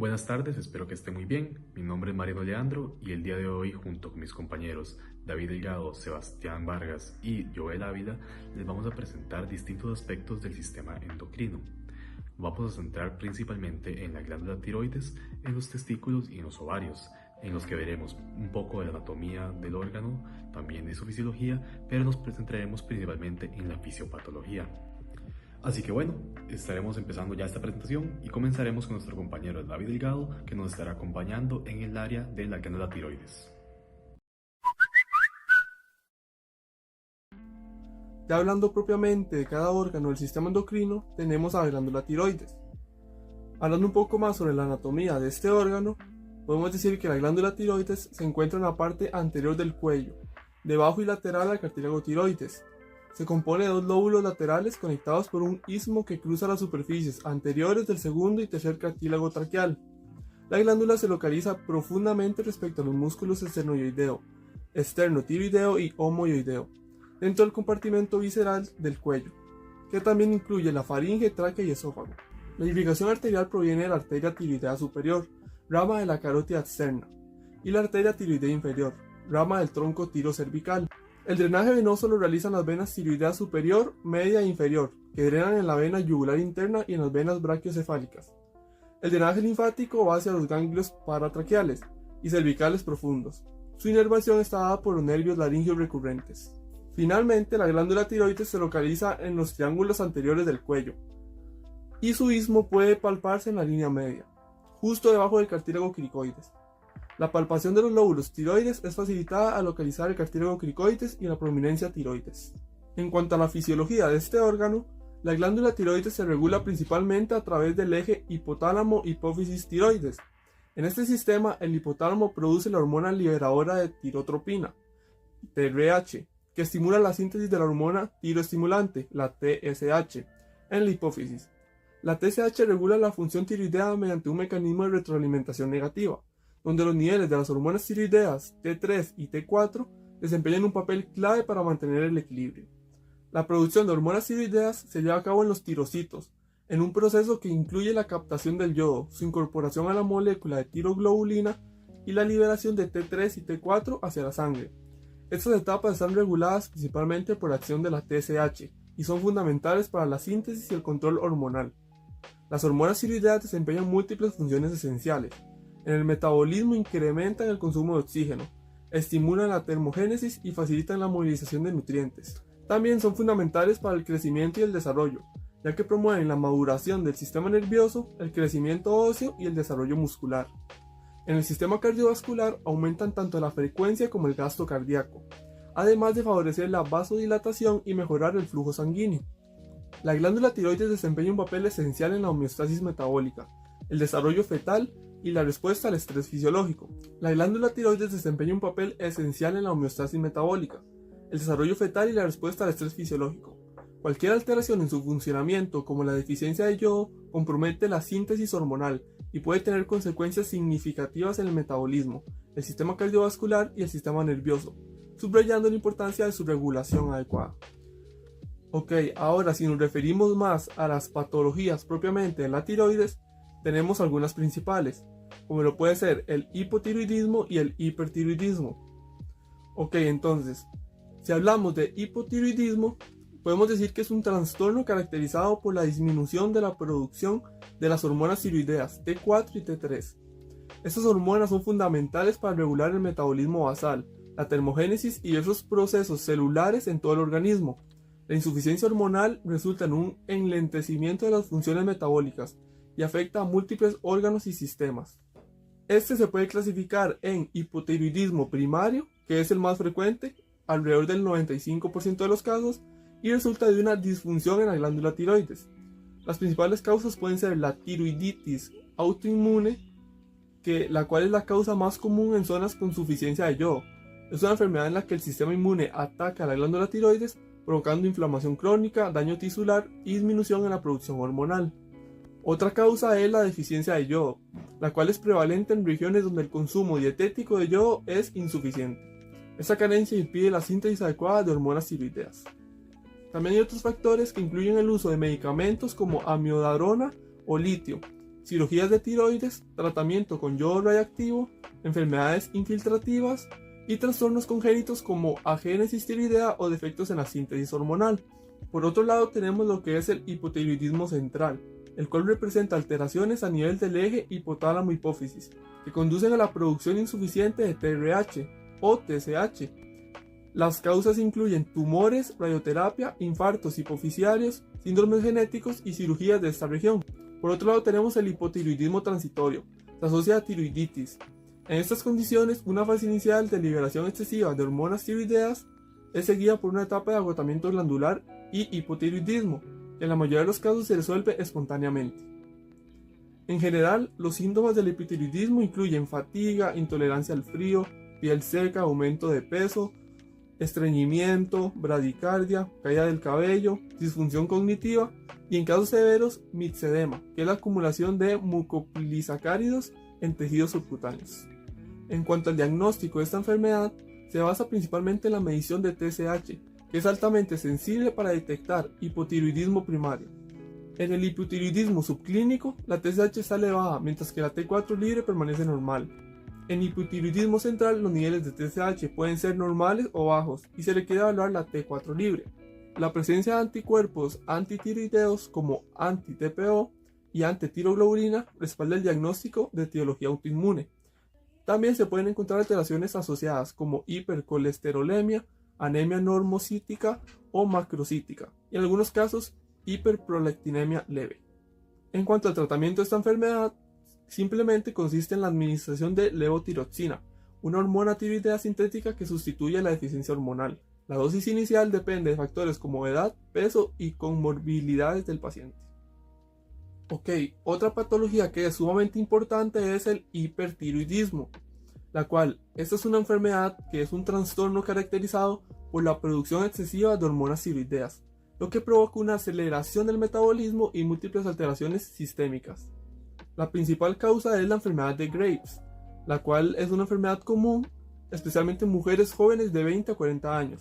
Buenas tardes, espero que esté muy bien. Mi nombre es Mariano Leandro y el día de hoy, junto con mis compañeros David Delgado, Sebastián Vargas y Joel Ávila, les vamos a presentar distintos aspectos del sistema endocrino. Vamos a centrar principalmente en la glándula tiroides, en los testículos y en los ovarios, en los que veremos un poco de la anatomía del órgano, también de su fisiología, pero nos centraremos principalmente en la fisiopatología. Así que bueno, estaremos empezando ya esta presentación y comenzaremos con nuestro compañero David Delgado, que nos estará acompañando en el área de la glándula tiroides. Ya hablando propiamente de cada órgano del sistema endocrino, tenemos a la glándula tiroides. Hablando un poco más sobre la anatomía de este órgano, podemos decir que la glándula tiroides se encuentra en la parte anterior del cuello, debajo y lateral al cartílago tiroides. Se compone de dos lóbulos laterales conectados por un istmo que cruza las superficies anteriores del segundo y tercer cartílago traqueal. La glándula se localiza profundamente respecto a los músculos esternoioideo, esternotiroideo y homoioideo, dentro del compartimento visceral del cuello, que también incluye la faringe, tráquea y esófago. La irrigación arterial proviene de la arteria tiroidea superior, rama de la carótida externa, y la arteria tiroidea inferior, rama del tronco tirocervical. El drenaje venoso lo realizan las venas tiroidea superior, media e inferior, que drenan en la vena yugular interna y en las venas brachiocefálicas. El drenaje linfático va hacia los ganglios paratraqueales y cervicales profundos. Su inervación está dada por los nervios laringeos recurrentes. Finalmente, la glándula tiroides se localiza en los triángulos anteriores del cuello, y su istmo puede palparse en la línea media, justo debajo del cartílago cricoides. La palpación de los lóbulos tiroides es facilitada al localizar el cartílago cricoides y la prominencia tiroides. En cuanto a la fisiología de este órgano, la glándula tiroides se regula principalmente a través del eje hipotálamo-hipófisis-tiroides. En este sistema, el hipotálamo produce la hormona liberadora de tirotropina, TRH, que estimula la síntesis de la hormona tiroestimulante, la TSH, en la hipófisis. La TSH regula la función tiroidea mediante un mecanismo de retroalimentación negativa, donde los niveles de las hormonas tiroideas T3 y T4 desempeñan un papel clave para mantener el equilibrio. La producción de hormonas tiroideas se lleva a cabo en los tirocitos, en un proceso que incluye la captación del yodo, su incorporación a la molécula de tiroglobulina y la liberación de T3 y T4 hacia la sangre. Estas etapas están reguladas principalmente por la acción de la TSH y son fundamentales para la síntesis y el control hormonal. Las hormonas tiroideas desempeñan múltiples funciones esenciales. En el metabolismo incrementan el consumo de oxígeno, estimulan la termogénesis y facilitan la movilización de nutrientes. También son fundamentales para el crecimiento y el desarrollo, ya que promueven la maduración del sistema nervioso, el crecimiento óseo y el desarrollo muscular. En el sistema cardiovascular aumentan tanto la frecuencia como el gasto cardíaco, además de favorecer la vasodilatación y mejorar el flujo sanguíneo. La glándula tiroides desempeña un papel esencial en la homeostasis metabólica, el desarrollo fetal y la respuesta al estrés fisiológico. La glándula tiroides desempeña un papel esencial en la homeostasis metabólica, el desarrollo fetal y la respuesta al estrés fisiológico. Cualquier alteración en su funcionamiento, como la deficiencia de yodo, compromete la síntesis hormonal y puede tener consecuencias significativas en el metabolismo, el sistema cardiovascular y el sistema nervioso, subrayando la importancia de su regulación adecuada. Ok, ahora si nos referimos más a las patologías propiamente de la tiroides, tenemos algunas principales, como lo puede ser el hipotiroidismo y el hipertiroidismo. Ok, entonces, si hablamos de hipotiroidismo, podemos decir que es un trastorno caracterizado por la disminución de la producción de las hormonas tiroideas T4 y T3. Estas hormonas son fundamentales para regular el metabolismo basal, la termogénesis y esos procesos celulares en todo el organismo. La insuficiencia hormonal resulta en un enlentecimiento de las funciones metabólicas y afecta a múltiples órganos y sistemas. Este se puede clasificar en hipotiroidismo primario, que es el más frecuente, alrededor del 95% de los casos, y resulta de una disfunción en la glándula tiroides. Las principales causas pueden ser la tiroiditis autoinmune, la cual es la causa más común en zonas con suficiencia de yodo. Es una enfermedad en la que el sistema inmune ataca a la glándula tiroides, provocando inflamación crónica, daño tisular y disminución en la producción hormonal. Otra causa es la deficiencia de yodo, la cual es prevalente en regiones donde el consumo dietético de yodo es insuficiente. Esta carencia impide la síntesis adecuada de hormonas tiroideas. También hay otros factores que incluyen el uso de medicamentos como amiodarona o litio, cirugías de tiroides, tratamiento con yodo radiactivo, enfermedades infiltrativas y trastornos congénitos como agénesis tiroidea o defectos en la síntesis hormonal. Por otro lado tenemos lo que es el hipotiroidismo central, el cual representa alteraciones a nivel del eje hipotálamo-hipófisis, que conducen a la producción insuficiente de TRH o TSH. Las causas incluyen tumores, radioterapia, infartos hipofisiarios, síndromes genéticos y cirugías de esta región. Por otro lado tenemos el hipotiroidismo transitorio, se asocia a tiroiditis. En estas condiciones, una fase inicial de liberación excesiva de hormonas tiroideas es seguida por una etapa de agotamiento glandular y hipotiroidismo, que en la mayoría de los casos se resuelve espontáneamente. En general, los síntomas del hipotiroidismo incluyen fatiga, intolerancia al frío, piel seca, aumento de peso, estreñimiento, bradicardia, caída del cabello, disfunción cognitiva y en casos severos, mixedema, que es la acumulación de mucopolisacáridos en tejidos subcutáneos. En cuanto al diagnóstico de esta enfermedad, se basa principalmente en la medición de TSH, que es altamente sensible para detectar hipotiroidismo primario. En el hipotiroidismo subclínico, la TSH sale baja, mientras que la T4 libre permanece normal. En hipotiroidismo central, los niveles de TSH pueden ser normales o bajos, y se requiere evaluar la T4 libre. La presencia de anticuerpos antitiroideos como anti-TPO y antitiroglobulina respalda el diagnóstico de etiología autoinmune. También se pueden encontrar alteraciones asociadas como hipercolesterolemia, anemia normocítica o macrocítica, y en algunos casos hiperprolactinemia leve. En cuanto al tratamiento de esta enfermedad, simplemente consiste en la administración de levotiroxina, una hormona tiroidea sintética que sustituye la deficiencia hormonal. La dosis inicial depende de factores como edad, peso y comorbilidades del paciente. Otra patología que es sumamente importante es el hipertiroidismo, la cual esta es una enfermedad que es un trastorno caracterizado por la producción excesiva de hormonas tiroideas, lo que provoca una aceleración del metabolismo y múltiples alteraciones sistémicas. La principal causa es la enfermedad de Graves, la cual es una enfermedad común, especialmente en mujeres jóvenes de 20 a 40 años.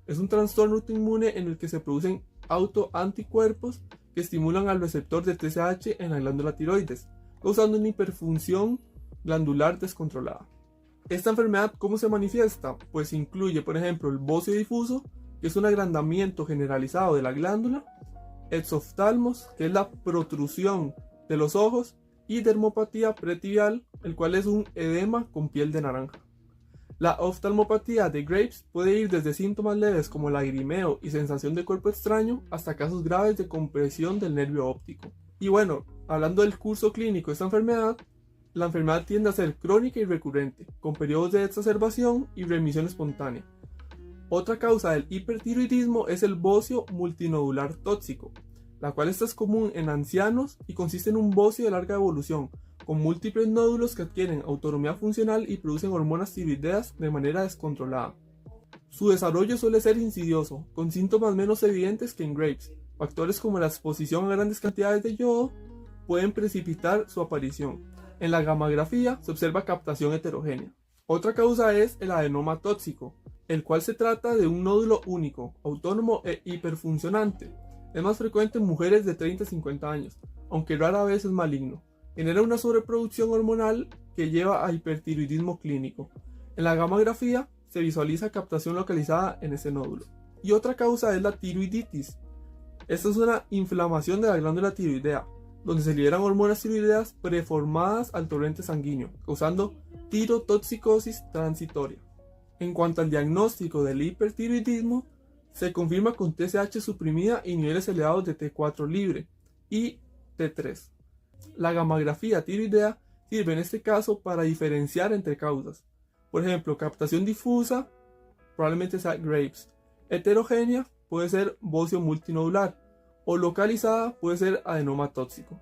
Es un trastorno autoinmune en el que se producen autoanticuerpos que estimulan al receptor de TSH en la glándula tiroides, causando una hiperfunción glandular descontrolada. Esta enfermedad, ¿cómo se manifiesta? Pues incluye, por ejemplo, el bocio difuso, que es un agrandamiento generalizado de la glándula, exoftalmos, que es la protrusión de los ojos, y dermopatía pretibial, el cual es un edema con piel de naranja. La oftalmopatía de Graves puede ir desde síntomas leves como lagrimeo y sensación de cuerpo extraño hasta casos graves de compresión del nervio óptico. Y bueno, hablando del curso clínico de esta enfermedad, la enfermedad tiende a ser crónica y recurrente, con periodos de exacerbación y remisión espontánea. Otra causa del hipertiroidismo es el bocio multinodular tóxico, la cual esta es común en ancianos y consiste en un bocio de larga evolución, con múltiples nódulos que adquieren autonomía funcional y producen hormonas tiroideas de manera descontrolada. Su desarrollo suele ser insidioso, con síntomas menos evidentes que en Graves. Factores como la exposición a grandes cantidades de yodo pueden precipitar su aparición. En la gammagrafía se observa captación heterogénea. Otra causa es el adenoma tóxico, el cual se trata de un nódulo único, autónomo e hiperfuncionante. Es más frecuente en mujeres de 30 a 50 años, aunque rara vez es maligno. Genera una sobreproducción hormonal que lleva a hipertiroidismo clínico. En la gammagrafía se visualiza captación localizada en ese nódulo. Y otra causa es la tiroiditis. Esta es una inflamación de la glándula tiroidea, donde se liberan hormonas tiroideas preformadas al torrente sanguíneo, causando tirotoxicosis transitoria. En cuanto al diagnóstico del hipertiroidismo, se confirma con TSH suprimida y niveles elevados de T4 libre y T3. La gammagrafía tiroidea sirve en este caso para diferenciar entre causas. Por ejemplo, captación difusa, probablemente sea Graves. Heterogénea puede ser bocio multinodular o localizada puede ser adenoma tóxico.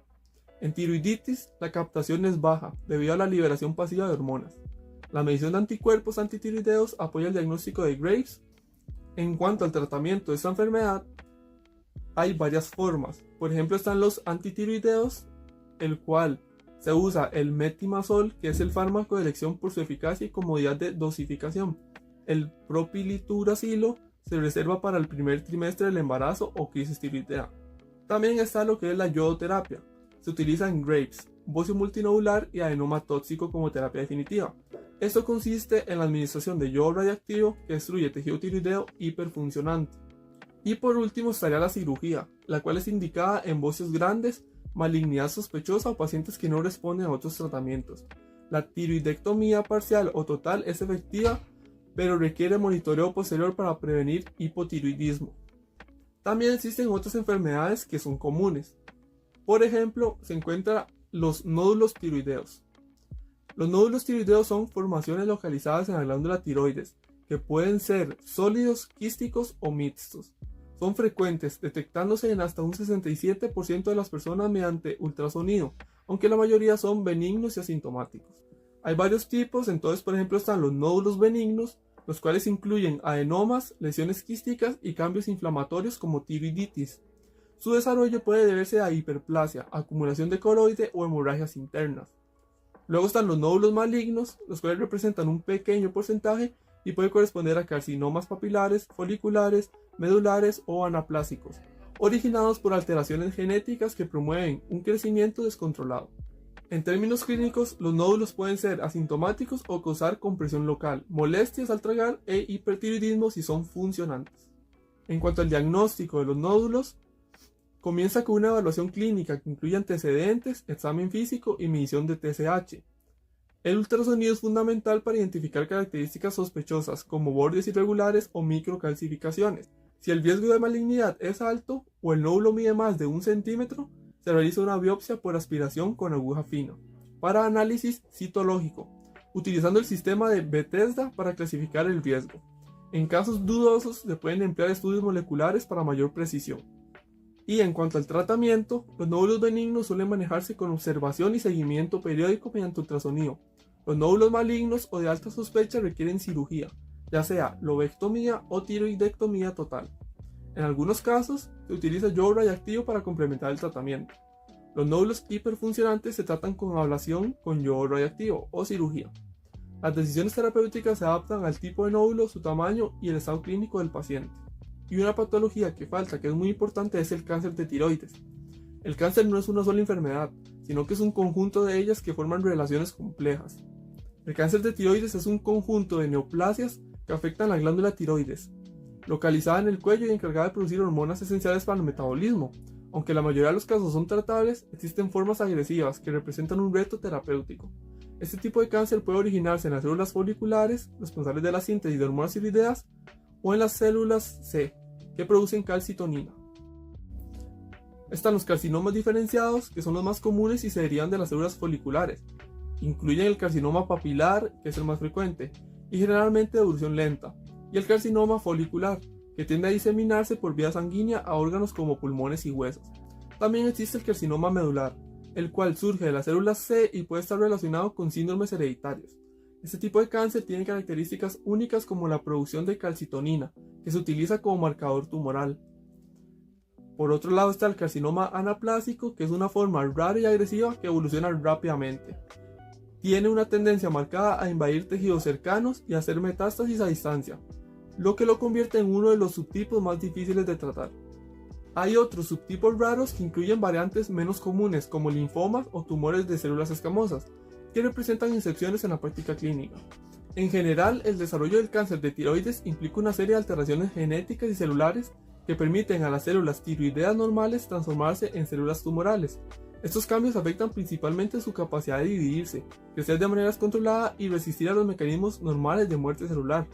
En tiroiditis, la captación es baja debido a la liberación pasiva de hormonas. La medición de anticuerpos antitiroideos apoya el diagnóstico de Graves. En cuanto al tratamiento de esta enfermedad, hay varias formas. Por ejemplo, están los antitiroideos, el cual se usa el metimazol, que es el fármaco de elección por su eficacia y comodidad de dosificación. El propilituracilo se reserva para el primer trimestre del embarazo o crisis tiroidea. También está lo que es la yodoterapia. Se utiliza en Graves, bocio multinodular y adenoma tóxico como terapia definitiva. Esto consiste en la administración de yodo radiactivo que destruye tejido tiroideo hiperfuncionante. Y por último estaría la cirugía, la cual es indicada en bocios grandes, malignidad sospechosa o pacientes que no responden a otros tratamientos. La tiroidectomía parcial o total es efectiva, pero requiere monitoreo posterior para prevenir hipotiroidismo. También existen otras enfermedades que son comunes. Por ejemplo, se encuentran los nódulos tiroideos. Los nódulos tiroideos son formaciones localizadas en la glándula tiroides, que pueden ser sólidos, quísticos o mixtos. Son frecuentes, detectándose en hasta un 67% de las personas mediante ultrasonido, aunque la mayoría son benignos y asintomáticos. Hay varios tipos, entonces por ejemplo están los nódulos benignos, los cuales incluyen adenomas, lesiones quísticas y cambios inflamatorios como tiroiditis. Su desarrollo puede deberse a hiperplasia, acumulación de coroide o hemorragias internas. Luego están los nódulos malignos, los cuales representan un pequeño porcentaje y puede corresponder a carcinomas papilares, foliculares, medulares o anaplásicos, originados por alteraciones genéticas que promueven un crecimiento descontrolado. En términos clínicos, los nódulos pueden ser asintomáticos o causar compresión local, molestias al tragar e hipertiroidismo si son funcionantes. En cuanto al diagnóstico de los nódulos, comienza con una evaluación clínica que incluye antecedentes, examen físico y medición de TSH. El ultrasonido es fundamental para identificar características sospechosas como bordes irregulares o microcalcificaciones. Si el riesgo de malignidad es alto o el nódulo mide más de 1 centímetro, se realiza una biopsia por aspiración con aguja fina para análisis citológico, utilizando el sistema de Bethesda para clasificar el riesgo. En casos dudosos se pueden emplear estudios moleculares para mayor precisión. Y en cuanto al tratamiento, los nódulos benignos suelen manejarse con observación y seguimiento periódico mediante ultrasonido. Los nódulos malignos o de alta sospecha requieren cirugía, ya sea lobectomía o tiroidectomía total. En algunos casos, se utiliza yodo radiactivo para complementar el tratamiento. Los nódulos hiperfuncionantes se tratan con ablación con yodo radiactivo o cirugía. Las decisiones terapéuticas se adaptan al tipo de nódulo, su tamaño y el estado clínico del paciente. Y una patología que falta, que es muy importante, es el cáncer de tiroides. El cáncer no es una sola enfermedad, sino que es un conjunto de ellas que forman relaciones complejas. El cáncer de tiroides es un conjunto de neoplasias que afectan la glándula tiroides, localizada en el cuello y encargada de producir hormonas esenciales para el metabolismo. Aunque la mayoría de los casos son tratables, existen formas agresivas que representan un reto terapéutico. Este tipo de cáncer puede originarse en las células foliculares, responsables de la síntesis de hormonas tiroideas, o en las células C, que producen calcitonina. Están los carcinomas diferenciados, que son los más comunes y se derivan de las células foliculares. Incluyen el carcinoma papilar, que es el más frecuente, y generalmente de evolución lenta, y el carcinoma folicular, que tiende a diseminarse por vía sanguínea a órganos como pulmones y huesos. También existe el carcinoma medular, el cual surge de las células C y puede estar relacionado con síndromes hereditarios. Este tipo de cáncer tiene características únicas como la producción de calcitonina, que se utiliza como marcador tumoral. Por otro lado está el carcinoma anaplásico, que es una forma rara y agresiva que evoluciona rápidamente. Tiene una tendencia marcada a invadir tejidos cercanos y a hacer metástasis a distancia, lo que lo convierte en uno de los subtipos más difíciles de tratar. Hay otros subtipos raros que incluyen variantes menos comunes como linfomas o tumores de células escamosas, que representan excepciones en la práctica clínica. En general, el desarrollo del cáncer de tiroides implica una serie de alteraciones genéticas y celulares que permiten a las células tiroideas normales transformarse en células tumorales. Estos cambios afectan principalmente su capacidad de dividirse, crecer de manera descontrolada y resistir a los mecanismos normales de muerte celular.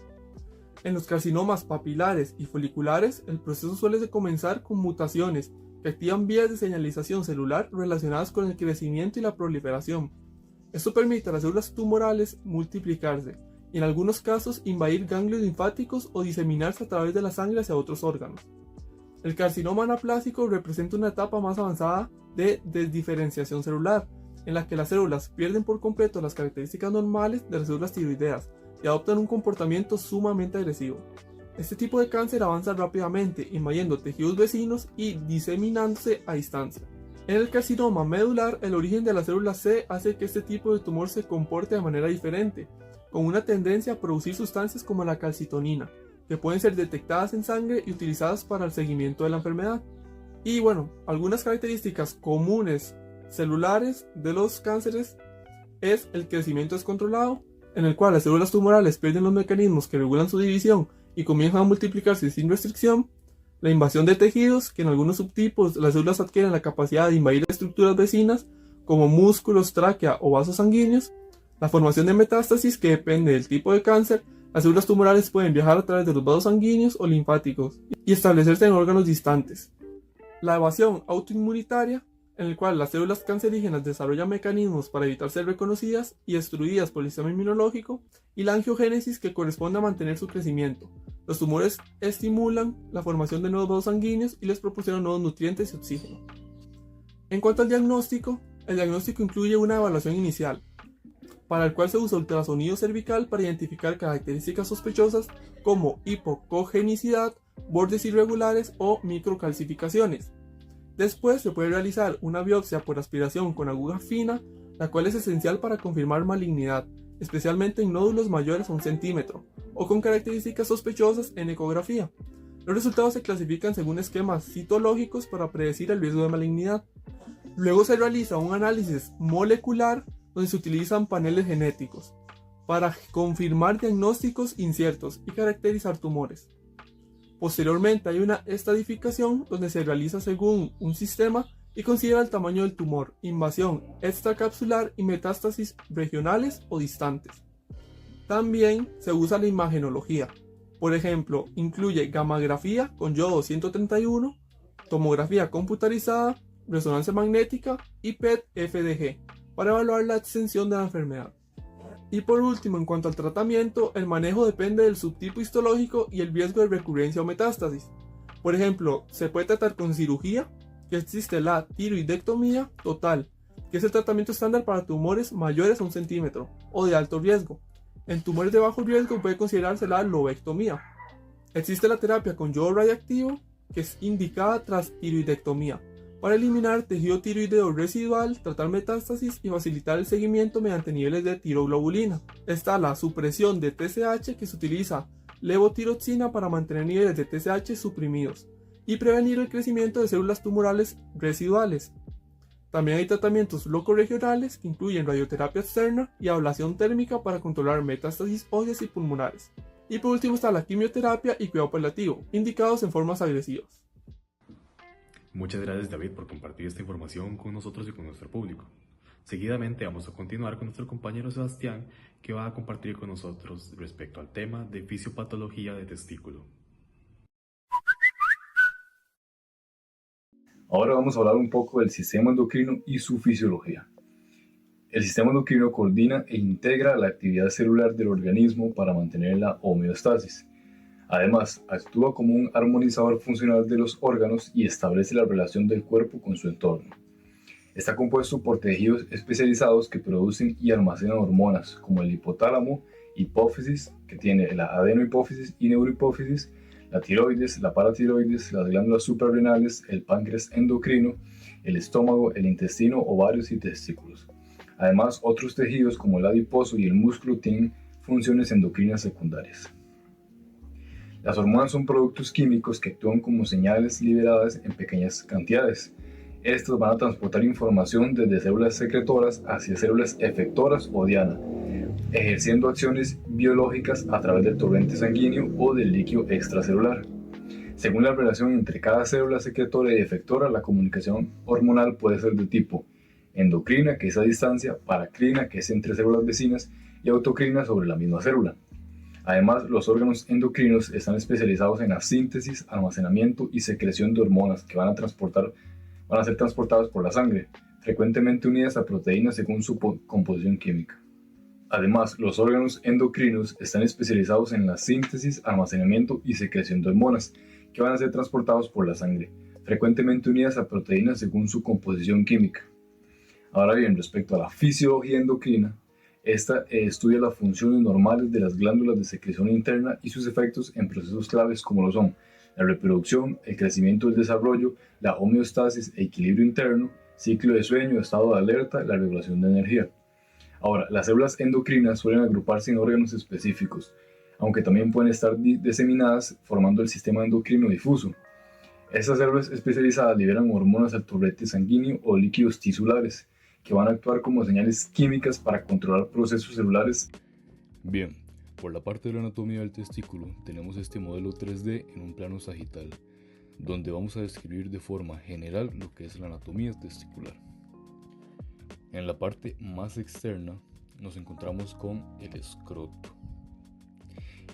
En los carcinomas papilares y foliculares, el proceso suele comenzar con mutaciones que activan vías de señalización celular relacionadas con el crecimiento y la proliferación. Esto permite a las células tumorales multiplicarse y en algunos casos invadir ganglios linfáticos o diseminarse a través de la sangre hacia otros órganos. El carcinoma anaplásico representa una etapa más avanzada de desdiferenciación celular, en la que las células pierden por completo las características normales de las células tiroideas y adoptan un comportamiento sumamente agresivo. Este tipo de cáncer avanza rápidamente, invadiendo tejidos vecinos y diseminándose a distancia. En el carcinoma medular, el origen de la célula C hace que este tipo de tumor se comporte de manera diferente, con una tendencia a producir sustancias como la calcitonina, que pueden ser detectadas en sangre y utilizadas para el seguimiento de la enfermedad. Y bueno, algunas características comunes celulares de los cánceres es el crecimiento descontrolado, en el cual las células tumorales pierden los mecanismos que regulan su división y comienzan a multiplicarse sin restricción. La invasión de tejidos, que en algunos subtipos las células adquieren la capacidad de invadir estructuras vecinas como músculos, tráquea o vasos sanguíneos. La formación de metástasis, que depende del tipo de cáncer. Las células tumorales pueden viajar a través de los vasos sanguíneos o linfáticos y establecerse en órganos distantes. La evasión autoinmunitaria, en el cual las células cancerígenas desarrollan mecanismos para evitar ser reconocidas y destruidas por el sistema inmunológico, y la angiogénesis, que corresponde a mantener su crecimiento. Los tumores estimulan la formación de nuevos vasos sanguíneos y les proporcionan nuevos nutrientes y oxígeno. En cuanto al diagnóstico, el diagnóstico incluye una evaluación inicial, para el cual se usa ultrasonido cervical para identificar características sospechosas como hipocogenicidad, bordes irregulares o microcalcificaciones. Después se puede realizar una biopsia por aspiración con aguja fina, la cual es esencial para confirmar malignidad, especialmente en nódulos mayores a 1 centímetro, o con características sospechosas en ecografía. Los resultados se clasifican según esquemas citológicos para predecir el riesgo de malignidad. Luego se realiza un análisis molecular donde se utilizan paneles genéticos para confirmar diagnósticos inciertos y caracterizar tumores. Posteriormente hay una estadificación donde se realiza según un sistema y considera el tamaño del tumor, invasión extracapsular y metástasis regionales o distantes. También se usa la imagenología. Por ejemplo, incluye gammagrafía con yodo 131, tomografía computarizada, resonancia magnética y PET-FDG para evaluar la extensión de la enfermedad. Y por último, en cuanto al tratamiento, el manejo depende del subtipo histológico y el riesgo de recurrencia o metástasis. Por ejemplo, se puede tratar con cirugía, que existe la tiroidectomía total, que es el tratamiento estándar para tumores mayores a 1 centímetro o de alto riesgo. En tumores de bajo riesgo puede considerarse la lobectomía. Existe la terapia con yodo radiactivo, que es indicada tras tiroidectomía, para eliminar tejido tiroideo residual, tratar metástasis y facilitar el seguimiento mediante niveles de tiroglobulina. Está la supresión de TSH, que se utiliza levotiroxina para mantener niveles de TSH suprimidos y prevenir el crecimiento de células tumorales residuales. También hay tratamientos locorregionales que incluyen radioterapia externa y ablación térmica para controlar metástasis óseas y pulmonares. Y por último está la quimioterapia y cuidado paliativo, indicados en formas agresivas. Muchas gracias, David, por compartir esta información con nosotros y con nuestro público. Seguidamente vamos a continuar con nuestro compañero Sebastián, que va a compartir con nosotros respecto al tema de fisiopatología de testículo. Ahora vamos a hablar un poco del sistema endocrino y su fisiología. El sistema endocrino coordina e integra la actividad celular del organismo para mantener la homeostasis. Además, actúa como un armonizador funcional de los órganos y establece la relación del cuerpo con su entorno. Está compuesto por tejidos especializados que producen y almacenan hormonas, como el hipotálamo, hipófisis, que tiene la adenohipófisis y neurohipófisis, la tiroides, la paratiroides, las glándulas suprarrenales, el páncreas endocrino, el estómago, el intestino, ovarios y testículos. Además, otros tejidos como el adiposo y el músculo tienen funciones endocrinas secundarias. Las hormonas son productos químicos que actúan como señales liberadas en pequeñas cantidades. Estos van a transportar información desde células secretoras hacia células efectoras o diana, ejerciendo acciones biológicas a través del torrente sanguíneo o del líquido extracelular. Según la relación entre cada célula secretora y efectora, la comunicación hormonal puede ser de tipo endocrina, que es a distancia, paracrina, que es entre células vecinas, y autocrina sobre la misma célula. Además, los órganos endocrinos están especializados en la síntesis, almacenamiento y secreción de hormonas que van a ser transportadas por la sangre, frecuentemente unidas a proteínas según su composición química. Además, los órganos endocrinos están especializados en la síntesis, almacenamiento y secreción de hormonas que van a ser transportados por la sangre, frecuentemente unidas a proteínas según su composición química. Ahora bien, respecto a la fisiología endocrina, esta estudia las funciones normales de las glándulas de secreción interna y sus efectos en procesos claves como lo son la reproducción, el crecimiento y el desarrollo, la homeostasis, equilibrio interno, ciclo de sueño, estado de alerta, la regulación de energía. Ahora, las células endocrinas suelen agruparse en órganos específicos, aunque también pueden estar diseminadas formando el sistema endocrino difuso. Estas células especializadas liberan hormonas al torrente sanguíneo o líquidos tisulares, que van a actuar como señales químicas para controlar procesos celulares. Bien, por la parte de la anatomía del testículo tenemos este modelo 3D en un plano sagital, donde vamos a describir de forma general lo que es la anatomía testicular. En la parte más externa nos encontramos con el escroto,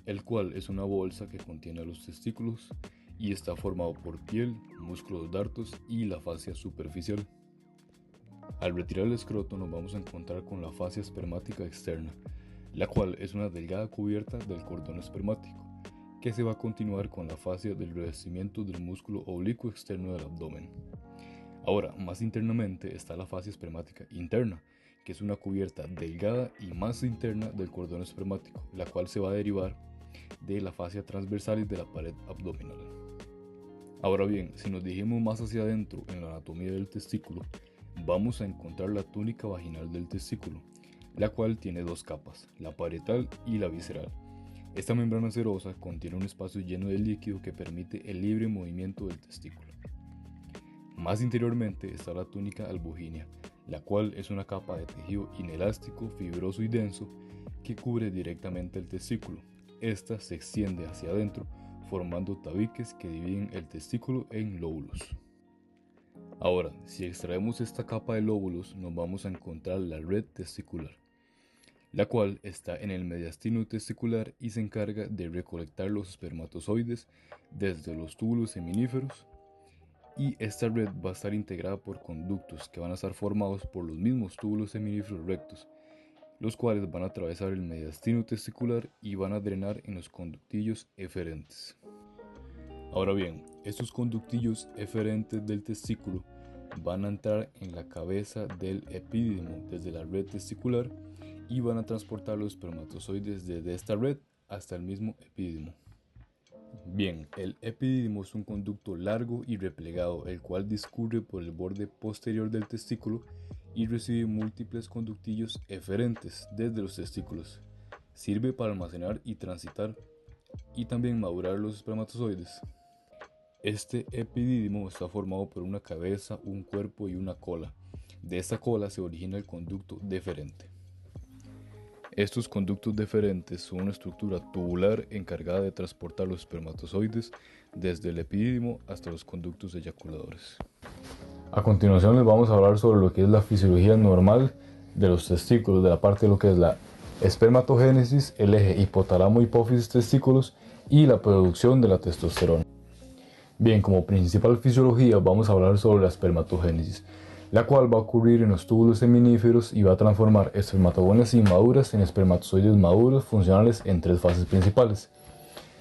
el cual es una bolsa que contiene los testículos y está formado por piel, músculos dartos y la fascia superficial. Al retirar el escroto nos vamos a encontrar con la fascia espermática externa, la cual es una delgada cubierta del cordón espermático, que se va a continuar con la fascia del revestimiento del músculo oblicuo externo del abdomen. Ahora, más internamente está la fascia espermática interna, que es una cubierta delgada y más interna del cordón espermático, la cual se va a derivar de la fascia transversalis de la pared abdominal. Ahora bien, si nos dirigimos más hacia adentro en la anatomía del testículo, vamos a encontrar la túnica vaginal del testículo, la cual tiene dos capas, la parietal y la visceral. Esta membrana serosa contiene un espacio lleno de líquido que permite el libre movimiento del testículo. Más interiormente está la túnica albugínea, la cual es una capa de tejido inelástico, fibroso y denso que cubre directamente el testículo. Esta se extiende hacia adentro formando tabiques que dividen el testículo en lóbulos. Ahora, si extraemos esta capa de lóbulos, nos vamos a encontrar la red testicular, la cual está en el mediastino testicular y se encarga de recolectar los espermatozoides desde los túbulos seminíferos, y esta red va a estar integrada por conductos que van a estar formados por los mismos túbulos seminíferos rectos, los cuales van a atravesar el mediastino testicular y van a drenar en los conductillos eferentes. Ahora bien, estos conductillos eferentes del testículo van a entrar en la cabeza del epidídimo desde la red testicular y van a transportar los espermatozoides desde esta red hasta el mismo epidídimo. Bien, el epidídimo es un conducto largo y replegado, el cual discurre por el borde posterior del testículo y recibe múltiples conductillos eferentes desde los testículos. Sirve para almacenar y transitar y también madurar los espermatozoides. Este epidídimo está formado por una cabeza, un cuerpo y una cola. De esta cola se origina el conducto deferente. Estos conductos deferentes son una estructura tubular encargada de transportar los espermatozoides desde el epidídimo hasta los conductos eyaculadores. A continuación les vamos a hablar sobre lo que es la fisiología normal de los testículos, de la parte de lo que es la espermatogénesis, el eje hipotálamo hipófisis testículos y la producción de la testosterona. Bien, como principal fisiología vamos a hablar sobre la espermatogénesis, la cual va a ocurrir en los túbulos seminíferos y va a transformar espermatogonias inmaduras en espermatozoides maduros funcionales en tres fases principales.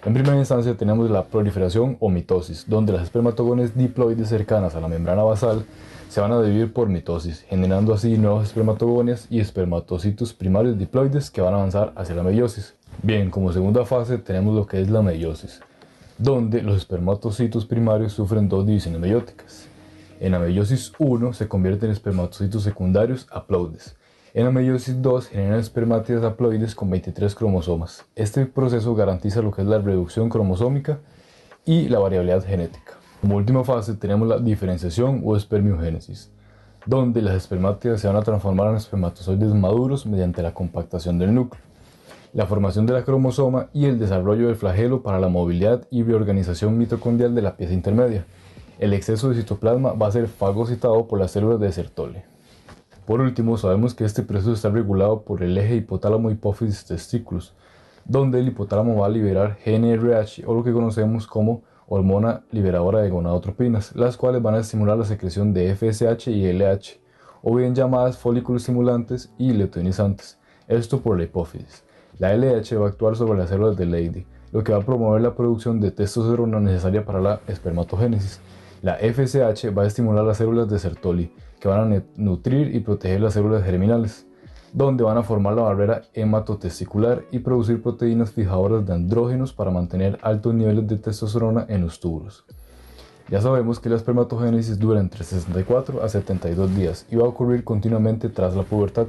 En primera instancia tenemos la proliferación o mitosis, donde las espermatogonias diploides cercanas a la membrana basal se van a dividir por mitosis, generando así nuevas espermatogonias y espermatocitos primarios diploides que van a avanzar hacia la meiosis. Bien, como segunda fase tenemos lo que es la meiosis, donde los espermatocitos primarios sufren dos divisiones meióticas. En la meiosis 1 se convierten en espermatocitos secundarios haploides. En la meiosis 2 generan espermátidas haploides con 23 cromosomas. Este proceso garantiza lo que es la reducción cromosómica y la variabilidad genética. Como última fase tenemos la diferenciación o espermiogénesis, donde las espermátidas se van a transformar en espermatozoides maduros mediante la compactación del núcleo, la formación de la cromosoma y el desarrollo del flagelo para la movilidad y reorganización mitocondrial de la pieza intermedia. El exceso de citoplasma va a ser fagocitado por las células de Sertoli. Por último, sabemos que este proceso está regulado por el eje hipotálamo hipófisis testículos, donde el hipotálamo va a liberar GnRH o lo que conocemos como hormona liberadora de gonadotropinas, las cuales van a estimular la secreción de FSH y LH, o bien llamadas folículos estimulantes y luteinizantes, esto por la hipófisis. La LH va a actuar sobre las células de Leydig, lo que va a promover la producción de testosterona necesaria para la espermatogénesis. La FSH va a estimular las células de Sertoli, que van a nutrir y proteger las células germinales, donde van a formar la barrera hematotesticular y producir proteínas fijadoras de andrógenos para mantener altos niveles de testosterona en los túbulos. Ya sabemos que la espermatogénesis dura entre 64 a 72 días y va a ocurrir continuamente tras la pubertad,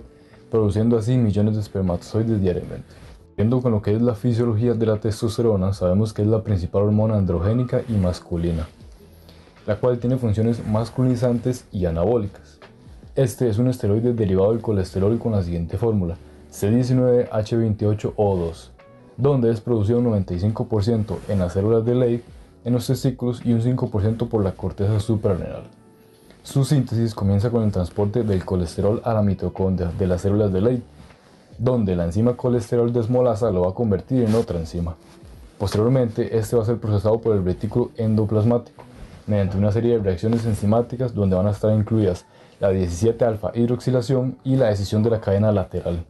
produciendo así millones de espermatozoides diariamente. Viendo con lo que es la fisiología de la testosterona, sabemos que es la principal hormona androgénica y masculina. la cual tiene funciones masculinizantes y anabólicas. Este es un esteroide derivado del colesterol con la siguiente fórmula: C19H28O2, donde es producido un 95% en las células de Leydig, en los testículos, y un 5% por la corteza suprarrenal. Su síntesis comienza con el transporte del colesterol a la mitocondria de las células de Leydig, donde la enzima colesterol desmolasa lo va a convertir en otra enzima. Posteriormente, este va a ser procesado por el retículo endoplasmático mediante una serie de reacciones enzimáticas donde van a estar incluidas la 17-alfa hidroxilación y la escisión de la cadena lateral,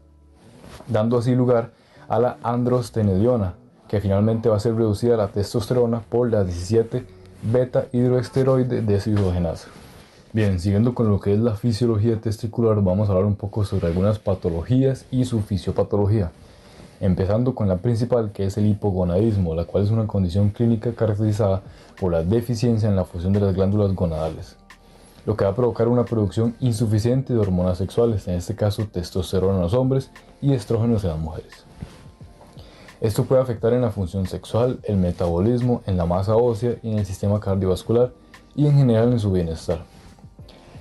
dando así lugar a la androstenediona, que finalmente va a ser reducida a la testosterona por la 17-beta hidroesteroide deshidrogenasa. Bien, siguiendo con lo que es la fisiología testicular, vamos a hablar un poco sobre algunas patologías y su fisiopatología, empezando con la principal, que es el hipogonadismo, la cual es una condición clínica caracterizada por la deficiencia en la función de las glándulas gonadales, lo que va a provocar una producción insuficiente de hormonas sexuales, en este caso testosterona en los hombres y estrógenos en las mujeres. Esto puede afectar en la función sexual, el metabolismo, en la masa ósea y en el sistema cardiovascular, y en general en su bienestar.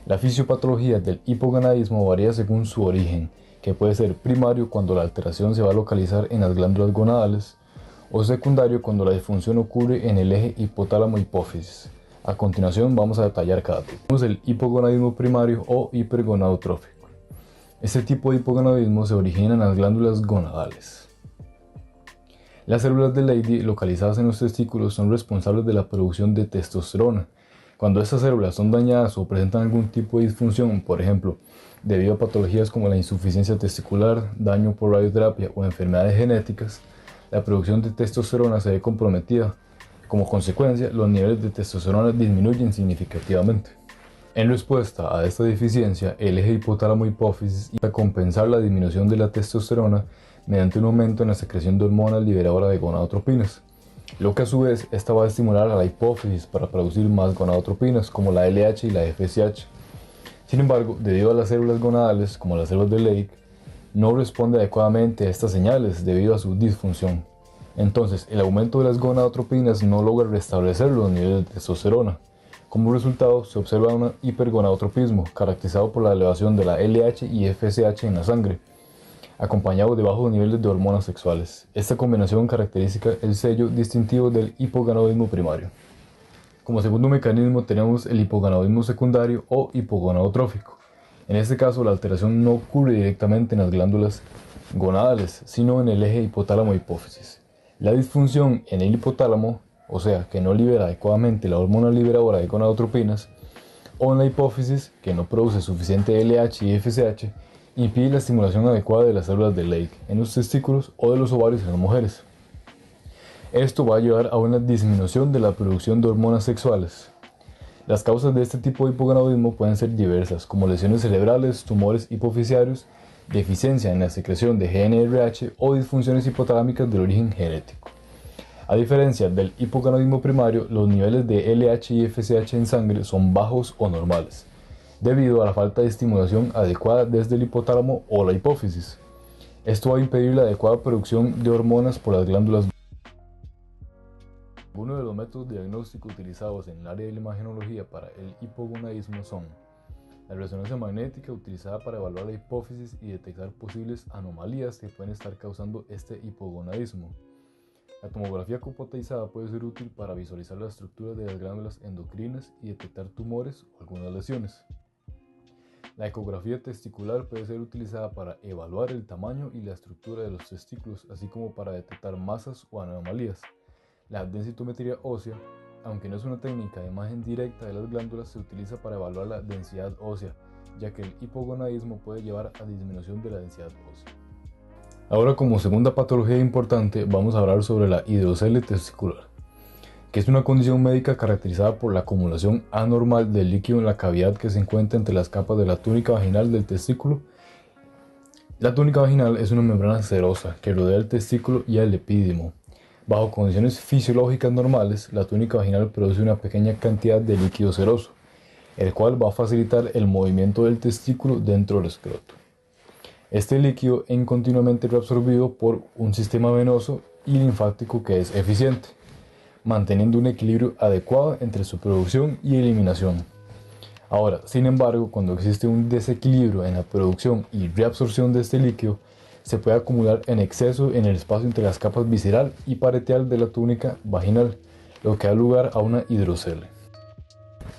La fisiopatología del hipogonadismo varía según su origen, que puede ser primario cuando la alteración se va a localizar en las glándulas gonadales, o secundario cuando la disfunción ocurre en el eje hipotálamo-hipófisis. A continuación vamos a detallar cada tipo. Tenemos el hipogonadismo primario o hipergonadotrófico. Este tipo de hipogonadismo se origina en las glándulas gonadales. Las células de Leydig localizadas en los testículos son responsables de la producción de testosterona. Cuando estas células son dañadas o presentan algún tipo de disfunción, por ejemplo, debido a patologías como la insuficiencia testicular, daño por radioterapia o enfermedades genéticas, la producción de testosterona se ve comprometida. Como consecuencia, los niveles de testosterona disminuyen significativamente. En respuesta a esta deficiencia, el eje hipotálamo-hipófisis intenta compensar la disminución de la testosterona mediante un aumento en la secreción de hormonas liberadora de gonadotropinas, lo que a su vez esta va a estimular a la hipófisis para producir más gonadotropinas como la LH y la FSH. Sin embargo, debido a las células gonadales, como las células de Leydig, no responde adecuadamente a estas señales debido a su disfunción. Entonces, el aumento de las gonadotropinas no logra restablecer los niveles de testosterona. Como resultado, se observa un hipergonadotropismo, caracterizado por la elevación de la LH y FSH en la sangre, acompañado de bajos niveles de hormonas sexuales. Esta combinación caracteriza el sello distintivo del hipogonadismo primario. Como segundo mecanismo tenemos el hipogonadismo secundario o hipogonadotrófico. En este caso, la alteración no ocurre directamente en las glándulas gonadales, sino en el eje hipotálamo-hipófisis. La disfunción en el hipotálamo, o sea, que no libera adecuadamente la hormona liberadora de gonadotropinas, o en la hipófisis, que no produce suficiente LH y FSH, impide la estimulación adecuada de las células de Leydig en los testículos o de los ovarios en las mujeres. Esto va a llevar a una disminución de la producción de hormonas sexuales. Las causas de este tipo de hipogonadismo pueden ser diversas, como lesiones cerebrales, tumores hipofisiarios, deficiencia en la secreción de GnRH o disfunciones hipotalámicas de origen genético. A diferencia del hipogonadismo primario, los niveles de LH y FSH en sangre son bajos o normales, debido a la falta de estimulación adecuada desde el hipotálamo o la hipófisis. Esto va a impedir la adecuada producción de hormonas por las glándulas. Algunos de los métodos diagnósticos utilizados en el área de la imagenología para el hipogonadismo son la resonancia magnética, utilizada para evaluar la hipófisis y detectar posibles anomalías que pueden estar causando este hipogonadismo. La tomografía computarizada puede ser útil para visualizar la estructura de las glándulas endocrinas y detectar tumores o algunas lesiones. La ecografía testicular puede ser utilizada para evaluar el tamaño y la estructura de los testículos, así como para detectar masas o anomalías. La densitometría ósea, aunque no es una técnica de imagen directa de las glándulas, se utiliza para evaluar la densidad ósea, ya que el hipogonadismo puede llevar a disminución de la densidad ósea. Ahora, como segunda patología importante, vamos a hablar sobre la hidrocele testicular, que es una condición médica caracterizada por la acumulación anormal de líquido en la cavidad que se encuentra entre las capas de la túnica vaginal del testículo. La túnica vaginal es una membrana serosa que rodea el testículo y el epidídimo. Bajo condiciones fisiológicas normales, la túnica vaginal produce una pequeña cantidad de líquido seroso, el cual va a facilitar el movimiento del testículo dentro del escroto. Este líquido es continuamente reabsorbido por un sistema venoso y linfático que es eficiente. manteniendo un equilibrio adecuado entre su producción y eliminación. Ahora, sin embargo, cuando existe un desequilibrio en la producción y reabsorción de este líquido, se puede acumular en exceso en el espacio entre las capas visceral y parietal de la túnica vaginal, lo que da lugar a una hidrocele.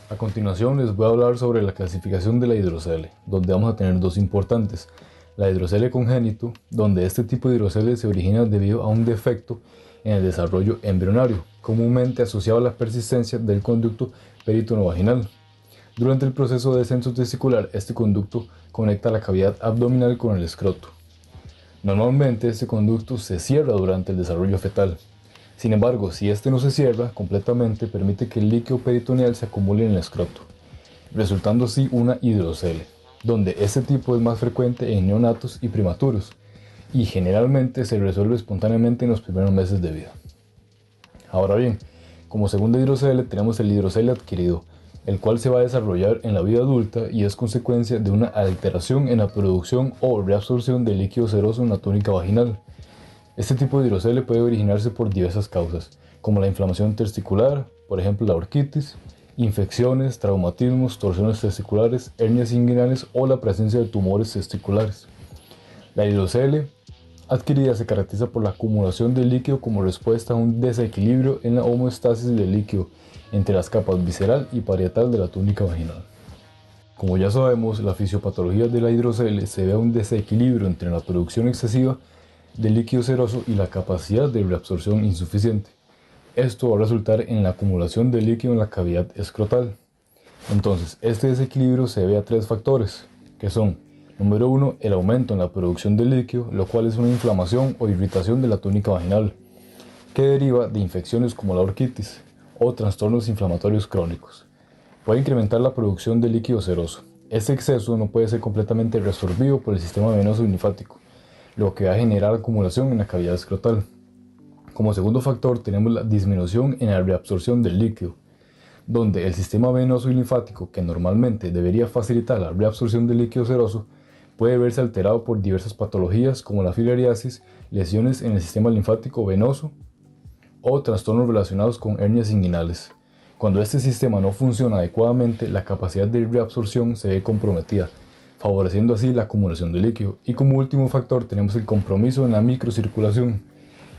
A continuación les voy a hablar sobre la clasificación de la hidrocele, donde vamos a tener dos importantes. La hidrocele congénito, donde este tipo de hidrocele se origina debido a un defecto en el desarrollo embrionario, comúnmente asociado a la persistencia del conducto peritoniano-vaginal. Durante el proceso de descenso testicular, este conducto conecta la cavidad abdominal con el escroto. Normalmente este conducto se cierra durante el desarrollo fetal. Sin embargo, si este no se cierra completamente, permite que el líquido peritoneal se acumule en el escroto, resultando así una hidrocele, donde este tipo es más frecuente en neonatos y prematuros, y generalmente se resuelve espontáneamente en los primeros meses de vida. Ahora bien, como segunda hidrocele tenemos el hidrocele adquirido, el cual se va a desarrollar en la vida adulta y es consecuencia de una alteración en la producción o reabsorción de líquido seroso en la túnica vaginal. Este tipo de hidrocele puede originarse por diversas causas, como la inflamación testicular, por ejemplo la orquitis, infecciones, traumatismos, torsiones testiculares, hernias inguinales o la presencia de tumores testiculares. La hidrocele adquirida se caracteriza por la acumulación de líquido como respuesta a un desequilibrio en la homeostasis del líquido entre las capas visceral y parietal de la túnica vaginal. Como ya sabemos, la fisiopatología de la hidrocele se debe a un desequilibrio entre la producción excesiva de líquido seroso y la capacidad de reabsorción insuficiente. Esto va a resultar en la acumulación de líquido en la cavidad escrotal. Entonces, este desequilibrio se debe a tres factores, que son: número 1, el aumento en la producción de líquido, lo cual es una inflamación o irritación de la túnica vaginal, que deriva de infecciones como la orquitis o trastornos inflamatorios crónicos. Puede incrementar la producción de líquido seroso. Este exceso no puede ser completamente resorbido por el sistema venoso y linfático, lo que va a generar acumulación en la cavidad escrotal. Como segundo factor tenemos la disminución en la reabsorción del líquido, donde el sistema venoso y linfático, que normalmente debería facilitar la reabsorción del líquido seroso, puede verse alterado por diversas patologías como la filariasis, lesiones en el sistema linfático venoso o trastornos relacionados con hernias inguinales. Cuando este sistema no funciona adecuadamente, la capacidad de reabsorción se ve comprometida, favoreciendo así la acumulación de líquido. Y como último factor tenemos el compromiso en la microcirculación.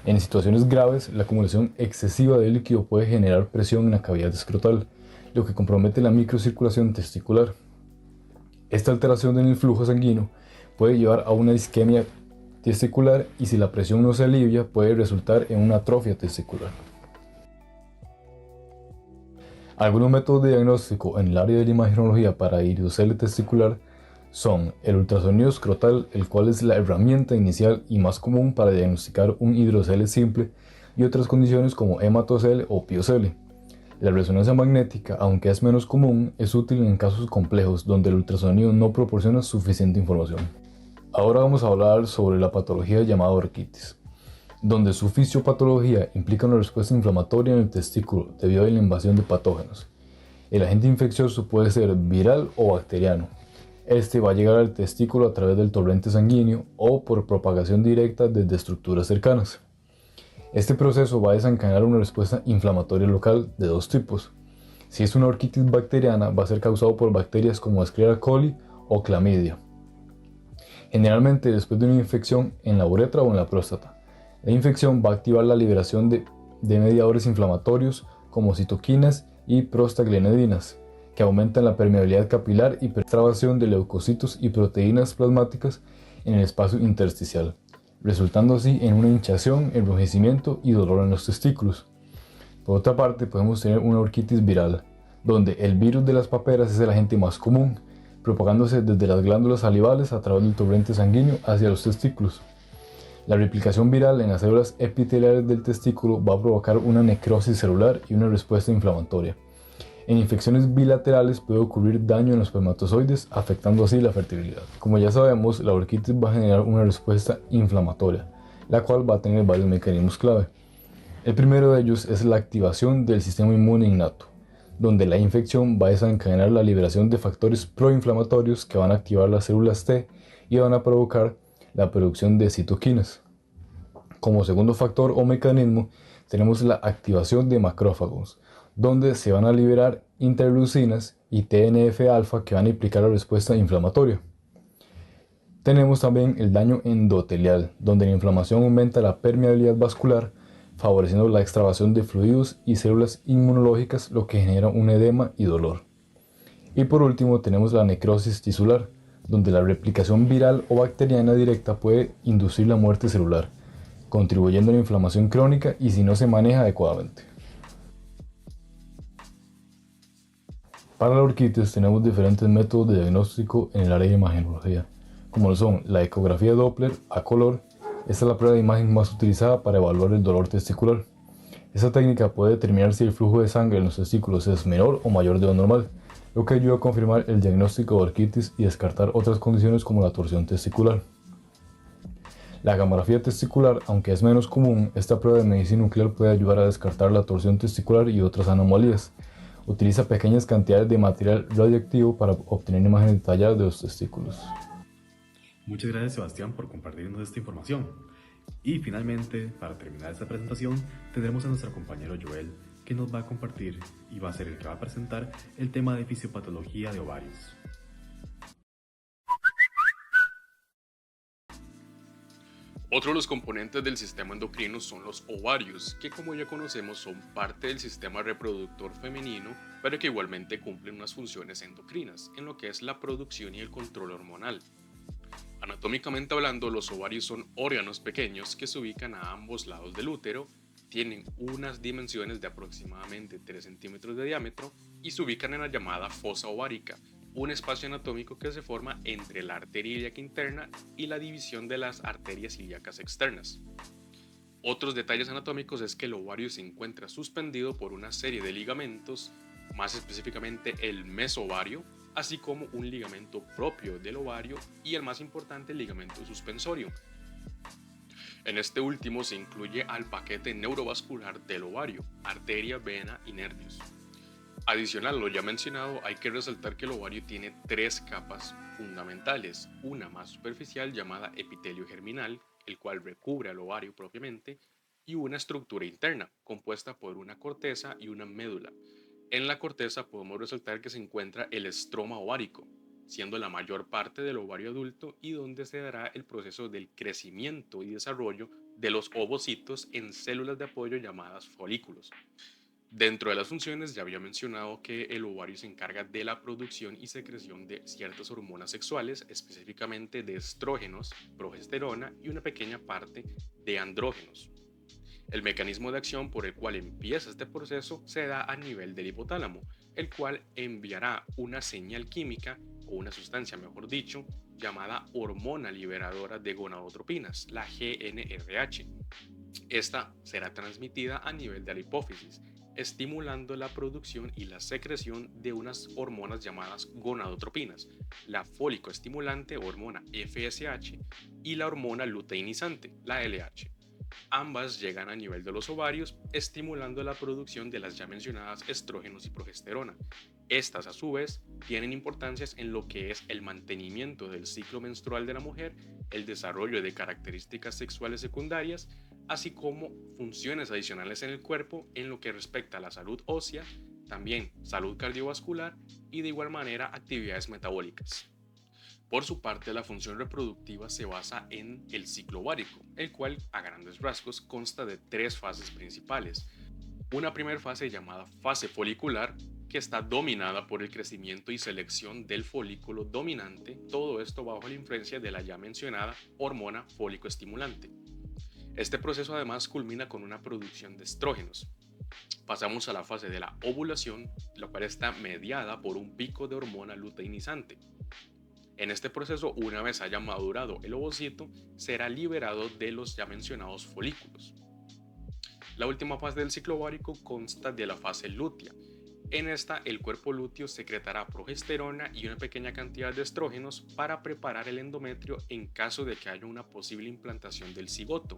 En situaciones graves, la acumulación excesiva de líquido puede generar presión en la cavidad escrotal, lo que compromete la microcirculación testicular. Esta alteración en el flujo sanguíneo puede llevar a una isquemia testicular y si la presión no se alivia puede resultar en una atrofia testicular. Algunos métodos de diagnóstico en el área de la imagenología para hidrocele testicular son el ultrasonido escrotal, el cual es la herramienta inicial y más común para diagnosticar un hidrocele simple, y otras condiciones como hematocele o piocele. La resonancia magnética, aunque es menos común, es útil en casos complejos donde el ultrasonido no proporciona suficiente información. Ahora vamos a hablar sobre la patología llamada orquitis, donde su fisiopatología implica una respuesta inflamatoria en el testículo debido a la invasión de patógenos. El agente infeccioso puede ser viral o bacteriano. Este va a llegar al testículo a través del torrente sanguíneo o por propagación directa desde estructuras cercanas. Este proceso va a desencadenar una respuesta inflamatoria local de dos tipos. Si es una orquitis bacteriana, va a ser causado por bacterias como Escherichia coli o clamidia. Generalmente después de una infección en la uretra o en la próstata. La infección va a activar la liberación de mediadores inflamatorios como citoquinas y prostaglandinas, que aumentan la permeabilidad capilar y extravasación de leucocitos y proteínas plasmáticas en el espacio intersticial, resultando así en una hinchazón, enrojecimiento y dolor en los testículos. Por otra parte, podemos tener una orquitis viral, donde el virus de las paperas es el agente más común, propagándose desde las glándulas salivales a través del torrente sanguíneo hacia los testículos. La replicación viral en las células epiteliales del testículo va a provocar una necrosis celular y una respuesta inflamatoria. En infecciones bilaterales puede ocurrir daño en los espermatozoides, afectando así la fertilidad. Como ya sabemos, la orquitis va a generar una respuesta inflamatoria, la cual va a tener varios mecanismos clave. El primero de ellos es la activación del sistema inmune innato, donde la infección va a desencadenar la liberación de factores proinflamatorios que van a activar las células T y van a provocar la producción de citoquinas. Como segundo factor o mecanismo, tenemos la activación de macrófagos, donde se van a liberar interleucinas y TNF-alfa que van a implicar la respuesta inflamatoria. Tenemos también el daño endotelial, donde la inflamación aumenta la permeabilidad vascular, favoreciendo la extravasación de fluidos y células inmunológicas, lo que genera un edema y dolor. Y por último tenemos la necrosis tisular, donde la replicación viral o bacteriana directa puede inducir la muerte celular, contribuyendo a la inflamación crónica y si no se maneja adecuadamente. Para la orquitis tenemos diferentes métodos de diagnóstico en el área de imagenología, como lo son la ecografía Doppler a color. Esta es la prueba de imagen más utilizada para evaluar el dolor testicular. Esta técnica puede determinar si el flujo de sangre en los testículos es menor o mayor de lo normal, lo que ayuda a confirmar el diagnóstico de orquitis y descartar otras condiciones como la torsión testicular. La gamografía testicular, aunque es menos común, esta prueba de medicina nuclear puede ayudar a descartar la torsión testicular y otras anomalías. Utiliza pequeñas cantidades de material radioactivo para obtener imágenes detalladas de los testículos. Muchas gracias, Sebastián, por compartirnos esta información. Y finalmente, para terminar esta presentación, tendremos a nuestro compañero Joel, que nos va a compartir y va a ser el que va a presentar el tema de fisiopatología de ovarios. Otro de los componentes del sistema endocrino son los ovarios, que como ya conocemos son parte del sistema reproductor femenino, pero que igualmente cumplen unas funciones endocrinas, en lo que es la producción y el control hormonal. Anatómicamente hablando, los ovarios son órganos pequeños que se ubican a ambos lados del útero, tienen unas dimensiones de aproximadamente 3 centímetros de diámetro y se ubican en la llamada fosa ovárica, un espacio anatómico que se forma entre la arteria ilíaca interna y la división de las arterias ilíacas externas. Otros detalles anatómicos es que el ovario se encuentra suspendido por una serie de ligamentos, más específicamente el mesovario, así como un ligamento propio del ovario y el más importante, el ligamento suspensorio. En este último se incluye al paquete neurovascular del ovario, arteria, vena y nervios. Adicional a lo ya mencionado, hay que resaltar que el ovario tiene 3 capas fundamentales, una más superficial llamada epitelio germinal, el cual recubre al ovario propiamente, y una estructura interna, compuesta por una corteza y una médula. En la corteza podemos resaltar que se encuentra el estroma ovárico, siendo la mayor parte del ovario adulto y donde se dará el proceso del crecimiento y desarrollo de los ovocitos en células de apoyo llamadas folículos. Dentro de las funciones ya había mencionado que el ovario se encarga de la producción y secreción de ciertas hormonas sexuales, específicamente de estrógenos, progesterona y una pequeña parte de andrógenos. El mecanismo de acción por el cual empieza este proceso se da a nivel del hipotálamo, el cual enviará una señal química o una sustancia, mejor dicho, llamada hormona liberadora de gonadotropinas, la GnRH. Esta será transmitida a nivel de la hipófisis, estimulando la producción y la secreción de unas hormonas llamadas gonadotropinas, la fólico-estimulante hormona FSH y la hormona luteinizante, la LH. Ambas llegan a nivel de los ovarios, estimulando la producción de las ya mencionadas estrógenos y progesterona. Estas, a su vez, tienen importancias en lo que es el mantenimiento del ciclo menstrual de la mujer, el desarrollo de características sexuales secundarias, así como funciones adicionales en el cuerpo en lo que respecta a la salud ósea, también salud cardiovascular y de igual manera actividades metabólicas. Por su parte, la función reproductiva se basa en el ciclo ovárico, el cual a grandes rasgos consta de 3 fases principales. Una primera fase llamada fase folicular, que está dominada por el crecimiento y selección del folículo dominante, todo esto bajo la influencia de la ya mencionada hormona fólico-estimulante. Este proceso además culmina con una producción de estrógenos. Pasamos a la fase de la ovulación, la cual está mediada por un pico de hormona luteinizante. En este proceso, una vez haya madurado el ovocito, será liberado de los ya mencionados folículos. La última fase del ciclo ovárico consta de la fase lútea. En esta, el cuerpo lúteo secretará progesterona y una pequeña cantidad de estrógenos para preparar el endometrio en caso de que haya una posible implantación del cigoto.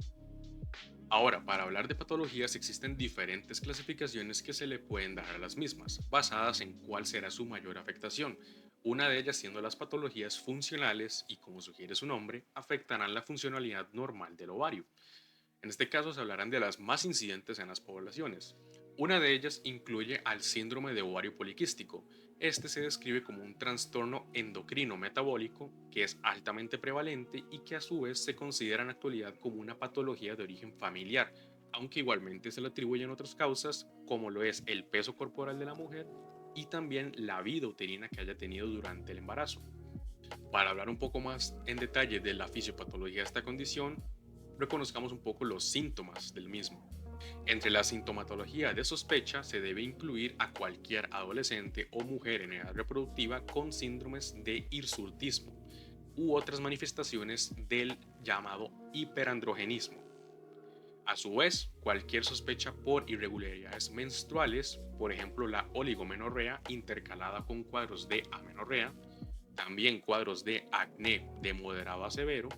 Ahora, para hablar de patologías existen diferentes clasificaciones que se le pueden dar a las mismas, basadas en cuál será su mayor afectación. Una de ellas siendo las patologías funcionales y, como sugiere su nombre, afectarán la funcionalidad normal del ovario. En este caso se hablarán de las más incidentes en las poblaciones. Una de ellas incluye al síndrome de ovario poliquístico. Este se describe como un trastorno endocrino metabólico que es altamente prevalente y que a su vez se considera en la actualidad como una patología de origen familiar, aunque igualmente se le atribuyen otras causas como lo es el peso corporal de la mujer y también la vida uterina que haya tenido durante el embarazo. Para hablar un poco más en detalle de la fisiopatología de esta condición, reconozcamos un poco los síntomas del mismo. Entre la sintomatología de sospecha se debe incluir a cualquier adolescente o mujer en edad reproductiva con síndromes de hirsutismo u otras manifestaciones del llamado hiperandrogenismo. A su vez, cualquier sospecha por irregularidades menstruales, por ejemplo la oligomenorrea intercalada con cuadros de amenorrea, también cuadros de acné de moderado a severo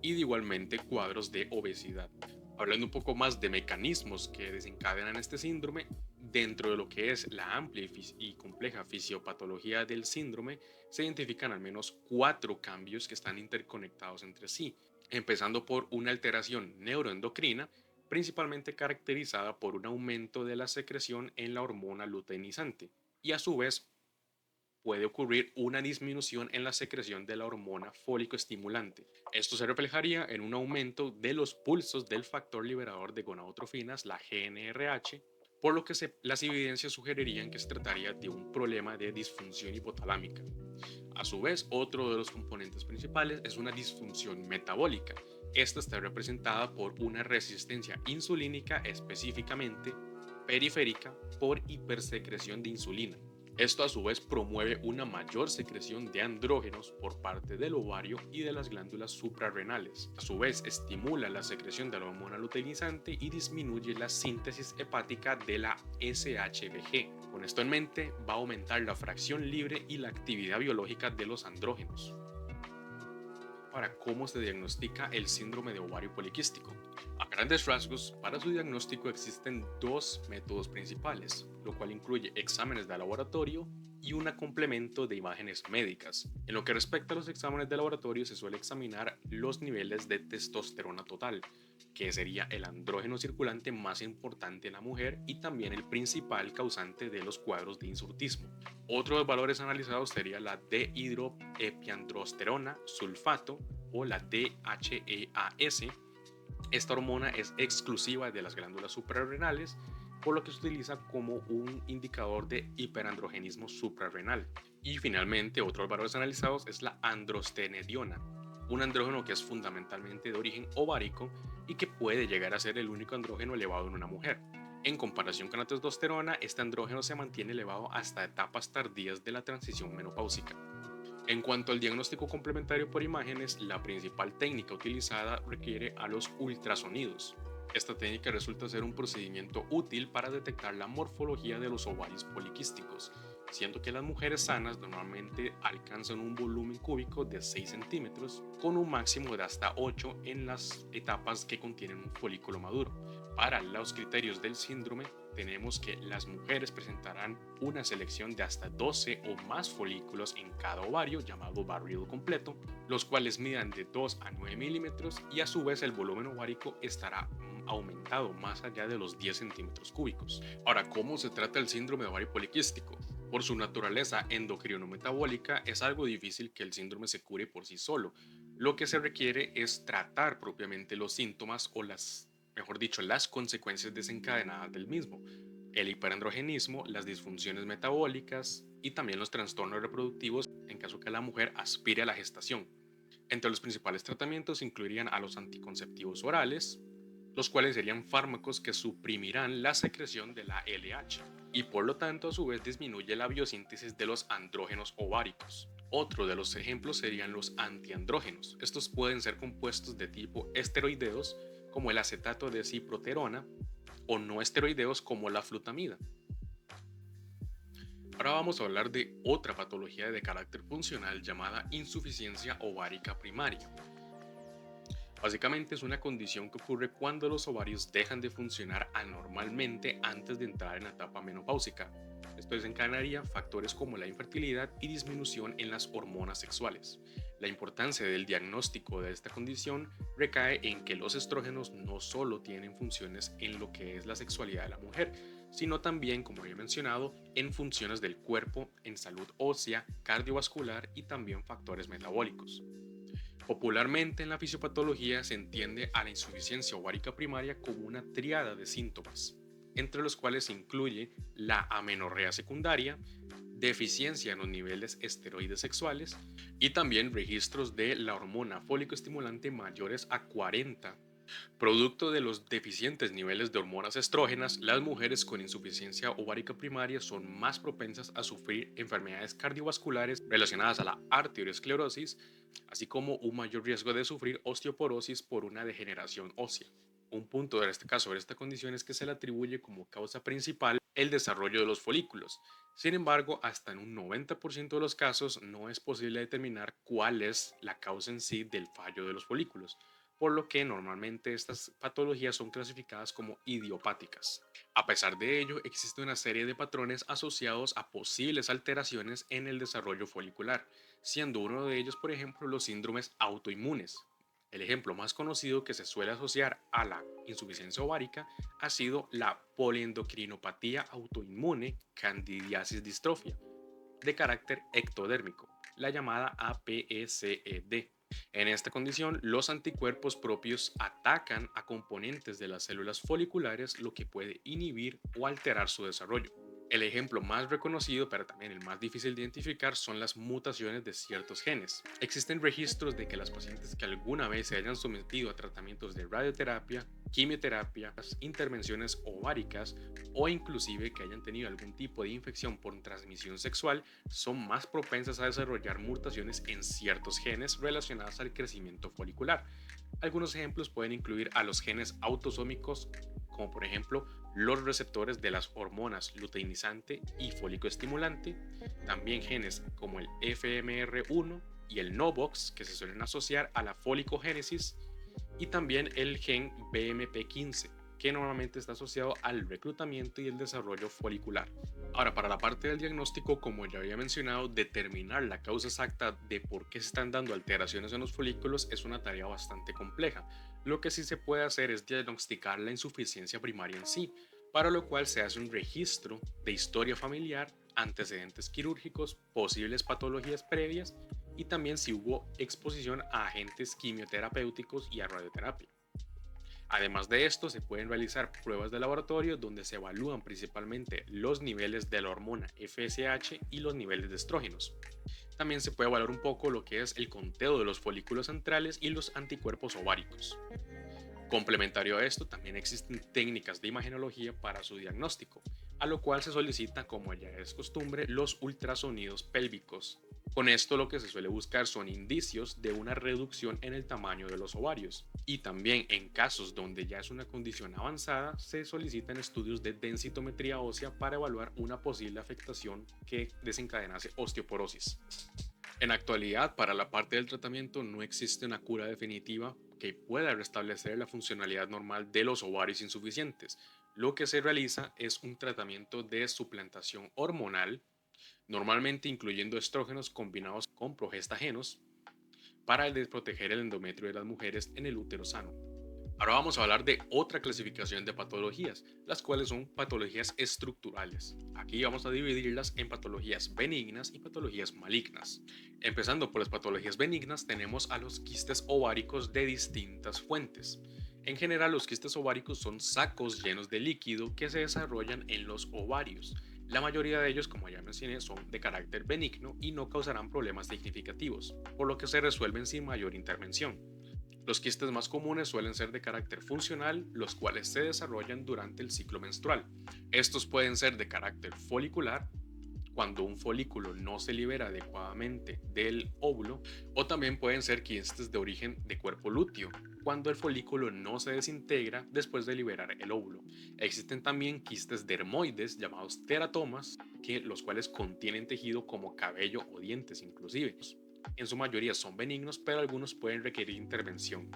y de igualmente cuadros de obesidad. Hablando un poco más de mecanismos que desencadenan este síndrome, dentro de lo que es la amplia y compleja fisiopatología del síndrome, se identifican al menos 4 cambios que están interconectados entre sí, empezando por una alteración neuroendocrina, principalmente caracterizada por un aumento de la secreción en la hormona luteinizante, y a su vez puede ocurrir una disminución en la secreción de la hormona fólico estimulante. Esto se reflejaría en un aumento de los pulsos del factor liberador de gonadotrofinas, la GnRH, por lo que las evidencias sugerirían que se trataría de un problema de disfunción hipotalámica. A su vez, otro de los componentes principales es una disfunción metabólica. Esta está representada por una resistencia insulínica, específicamente periférica, por hipersecreción de insulina. Esto a su vez promueve una mayor secreción de andrógenos por parte del ovario y de las glándulas suprarrenales. A su vez estimula la secreción de la hormona luteinizante y disminuye la síntesis hepática de la SHBG. Con esto en mente, va a aumentar la fracción libre y la actividad biológica de los andrógenos. Ahora, ¿cómo se diagnostica el síndrome de ovario poliquístico? A grandes rasgos, para su diagnóstico existen 2 métodos principales, lo cual incluye exámenes de laboratorio y un complemento de imágenes médicas. En lo que respecta a los exámenes de laboratorio, se suele examinar los niveles de testosterona total, que sería el andrógeno circulante más importante en la mujer y también el principal causante de los cuadros de hirsutismo. Otro de los valores analizados sería la dehidroepiandrosterona sulfato o la DHEAS. Esta hormona es exclusiva de las glándulas suprarrenales, por lo que se utiliza como un indicador de hiperandrogenismo suprarrenal. Y finalmente, otros valores analizados es la androstenediona, un andrógeno que es fundamentalmente de origen ovárico y que puede llegar a ser el único andrógeno elevado en una mujer. En comparación con la testosterona, este andrógeno se mantiene elevado hasta etapas tardías de la transición menopáusica. En cuanto al diagnóstico complementario por imágenes, la principal técnica utilizada requiere a los ultrasonidos. Esta técnica resulta ser un procedimiento útil para detectar la morfología de los ovarios poliquísticos, siendo que las mujeres sanas normalmente alcanzan un volumen cúbico de 6 centímetros, con un máximo de hasta 8 en las etapas que contienen un folículo maduro. Para los criterios del síndrome, tenemos que las mujeres presentarán una selección de hasta 12 o más folículos en cada ovario, llamado barrido completo, los cuales midan de 2 a 9 milímetros y a su vez el volumen ovárico estará aumentado más allá de los 10 centímetros cúbicos. Ahora, ¿cómo se trata el síndrome de ovario poliquístico? Por su naturaleza endocrino-metabólica, es algo difícil que el síndrome se cure por sí solo. Lo que se requiere es tratar propiamente los síntomas o las consecuencias desencadenadas del mismo, el hiperandrogenismo, las disfunciones metabólicas y también los trastornos reproductivos en caso que la mujer aspire a la gestación. Entre los principales tratamientos incluirían a los anticonceptivos orales, los cuales serían fármacos que suprimirán la secreción de la LH y por lo tanto a su vez disminuye la biosíntesis de los andrógenos ováricos. Otro de los ejemplos serían los antiandrógenos. Estos pueden ser compuestos de tipo esteroideos como el acetato de ciproterona o no esteroideos como la flutamida. Ahora vamos a hablar de otra patología de carácter funcional llamada insuficiencia ovárica primaria. Básicamente es una condición que ocurre cuando los ovarios dejan de funcionar anormalmente antes de entrar en la etapa menopáusica. Esto desencadenaría factores como la infertilidad y disminución en las hormonas sexuales. La importancia del diagnóstico de esta condición recae en que los estrógenos no solo tienen funciones en lo que es la sexualidad de la mujer, sino también, como había mencionado, en funciones del cuerpo, en salud ósea, cardiovascular y también factores metabólicos. Popularmente en la fisiopatología se entiende a la insuficiencia ovárica primaria como una tríada de síntomas, entre los cuales se incluye la amenorrea secundaria, deficiencia en los niveles esteroides sexuales y también registros de la hormona fólico-estimulante mayores a 40. Producto de los deficientes niveles de hormonas estrógenas, las mujeres con insuficiencia ovárica primaria son más propensas a sufrir enfermedades cardiovasculares relacionadas a la arteriosclerosis, así como un mayor riesgo de sufrir osteoporosis por una degeneración ósea. Un punto de este caso sobre esta condición es que se le atribuye como causa principal el desarrollo de los folículos. Sin embargo, hasta en un 90% de los casos no es posible determinar cuál es la causa en sí del fallo de los folículos, por lo que normalmente estas patologías son clasificadas como idiopáticas. A pesar de ello, existe una serie de patrones asociados a posibles alteraciones en el desarrollo folicular, siendo uno de ellos, por ejemplo, los síndromes autoinmunes. El ejemplo más conocido que se suele asociar a la insuficiencia ovárica ha sido la poliendocrinopatía autoinmune candidiasis distrofia, de carácter ectodérmico, la llamada APECED. En esta condición, los anticuerpos propios atacan a componentes de las células foliculares, lo que puede inhibir o alterar su desarrollo. El ejemplo más reconocido, pero también el más difícil de identificar, son las mutaciones de ciertos genes. Existen registros de que las pacientes que alguna vez se hayan sometido a tratamientos de radioterapia, quimioterapia, intervenciones ováricas o inclusive que hayan tenido algún tipo de infección por transmisión sexual son más propensas a desarrollar mutaciones en ciertos genes relacionadas al crecimiento folicular. Algunos ejemplos pueden incluir a los genes autosómicos, como por ejemplo los receptores de las hormonas luteinizante y fólico-estimulante, también genes como el FMR1 y el NOVOX, que se suelen asociar a la folicogénesis, y también el gen BMP15, que normalmente está asociado al reclutamiento y el desarrollo folicular. Ahora, para la parte del diagnóstico, como ya había mencionado, determinar la causa exacta de por qué se están dando alteraciones en los folículos es una tarea bastante compleja. Lo que sí se puede hacer es diagnosticar la insuficiencia primaria en sí, para lo cual se hace un registro de historia familiar, antecedentes quirúrgicos, posibles patologías previas y también si hubo exposición a agentes quimioterapéuticos y a radioterapia. Además de esto, se pueden realizar pruebas de laboratorio donde se evalúan principalmente los niveles de la hormona FSH y los niveles de estrógenos. También se puede evaluar un poco lo que es el conteo de los folículos centrales y los anticuerpos ováricos. Complementario a esto, también existen técnicas de imagenología para su diagnóstico, a lo cual se solicita, como ya es costumbre, los ultrasonidos pélvicos. Con esto lo que se suele buscar son indicios de una reducción en el tamaño de los ovarios. Y también en casos donde ya es una condición avanzada, se solicitan estudios de densitometría ósea para evaluar una posible afectación que desencadenase osteoporosis. En actualidad, para la parte del tratamiento no existe una cura definitiva que pueda restablecer la funcionalidad normal de los ovarios insuficientes. Lo que se realiza es un tratamiento de suplantación hormonal, normalmente incluyendo estrógenos combinados con progestagenos, para desproteger el endometrio de las mujeres en el útero sano. Ahora vamos a hablar de otra clasificación de patologías, las cuales son patologías estructurales. Aquí vamos a dividirlas en patologías benignas y patologías malignas. Empezando por las patologías benignas, tenemos a los quistes ováricos de distintas fuentes. En general, los quistes ováricos son sacos llenos de líquido que se desarrollan en los ovarios. La mayoría de ellos, como ya mencioné, son de carácter benigno y no causarán problemas significativos, por lo que se resuelven sin mayor intervención. Los quistes más comunes suelen ser de carácter funcional, los cuales se desarrollan durante el ciclo menstrual. Estos pueden ser de carácter folicular, cuando un folículo no se libera adecuadamente del óvulo, o también pueden ser quistes de origen de cuerpo lúteo, cuando el folículo no se desintegra después de liberar el óvulo. Existen también quistes dermoides llamados teratomas, los cuales contienen tejido como cabello o dientes inclusive. En su mayoría son benignos, pero algunos pueden requerir intervención.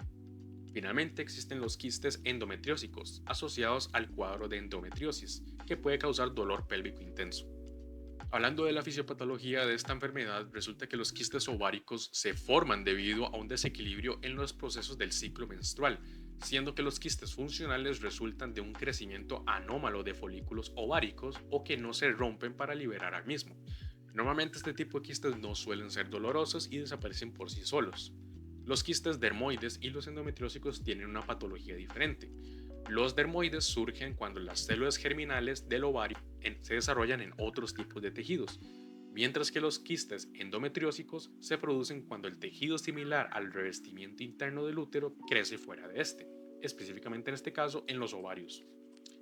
Finalmente existen los quistes endometriósicos, asociados al cuadro de endometriosis, que puede causar dolor pélvico intenso. Hablando de la fisiopatología de esta enfermedad, resulta que los quistes ováricos se forman debido a un desequilibrio en los procesos del ciclo menstrual, siendo que los quistes funcionales resultan de un crecimiento anómalo de folículos ováricos o que no se rompen para liberar al mismo. Normalmente este tipo de quistes no suelen ser dolorosos y desaparecen por sí solos. Los quistes dermoides y los endometriósicos tienen una patología diferente. Los dermoides surgen cuando las células germinales del ovario se desarrollan en otros tipos de tejidos, mientras que los quistes endometriósicos se producen cuando el tejido similar al revestimiento interno del útero crece fuera de este, específicamente en este caso en los ovarios.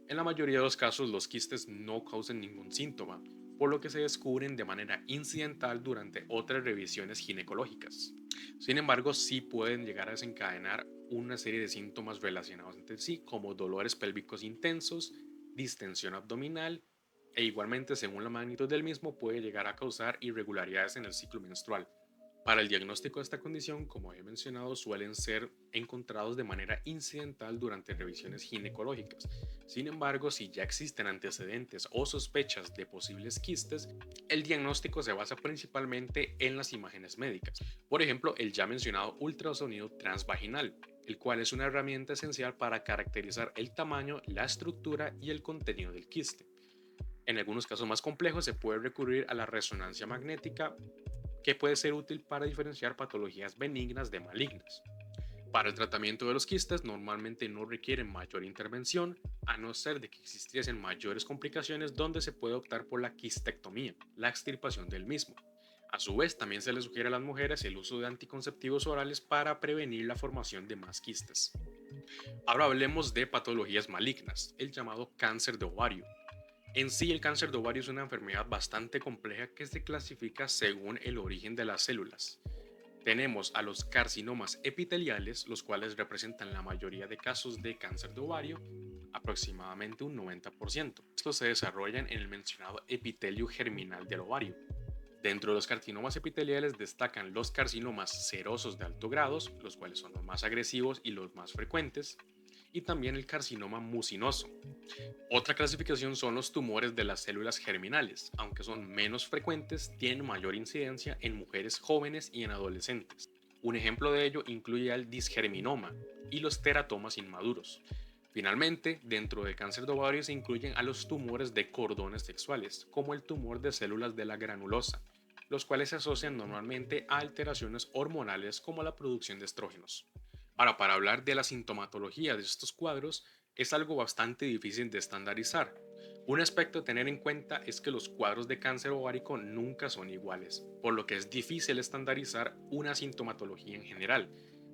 En la mayoría de los casos los quistes no causan ningún síntoma, por lo que se descubren de manera incidental durante otras revisiones ginecológicas. Sin embargo, sí pueden llegar a desencadenar una serie de síntomas relacionados entre sí, como dolores pélvicos intensos, distensión abdominal, e igualmente, según la magnitud del mismo, puede llegar a causar irregularidades en el ciclo menstrual. Para el diagnóstico de esta condición, como he mencionado, suelen ser encontrados de manera incidental durante revisiones ginecológicas. Sin embargo, si ya existen antecedentes o sospechas de posibles quistes, el diagnóstico se basa principalmente en las imágenes médicas. Por ejemplo, el ya mencionado ultrasonido transvaginal, el cual es una herramienta esencial para caracterizar el tamaño, la estructura y el contenido del quiste. En algunos casos más complejos se puede recurrir a la resonancia magnética, que puede ser útil para diferenciar patologías benignas de malignas. Para el tratamiento de los quistes normalmente no requieren mayor intervención, a no ser de que existiesen mayores complicaciones donde se puede optar por la quistectomía, la extirpación del mismo. A su vez, también se les sugiere a las mujeres el uso de anticonceptivos orales para prevenir la formación de más quistes. Ahora hablemos de patologías malignas, el llamado cáncer de ovario. En sí, el cáncer de ovario es una enfermedad bastante compleja que se clasifica según el origen de las células. Tenemos a los carcinomas epiteliales, los cuales representan la mayoría de casos de cáncer de ovario, aproximadamente un 90%. Estos se desarrollan en el mencionado epitelio germinal del ovario. Dentro de los carcinomas epiteliales destacan los carcinomas serosos de alto grado, los cuales son los más agresivos y los más frecuentes, y también el carcinoma mucinoso. Otra clasificación son los tumores de las células germinales, aunque son menos frecuentes, tienen mayor incidencia en mujeres jóvenes y en adolescentes. Un ejemplo de ello incluye al disgerminoma y los teratomas inmaduros. Finalmente, dentro del cáncer de ovario se incluyen a los tumores de cordones sexuales, como el tumor de células de la granulosa, los cuales se asocian normalmente a alteraciones hormonales como la producción de estrógenos. Ahora, para hablar de la sintomatología de estos cuadros, es algo bastante difícil de estandarizar. Un aspecto a tener en cuenta es que los cuadros de cáncer ovárico nunca son iguales, por lo que es difícil estandarizar una sintomatología en general.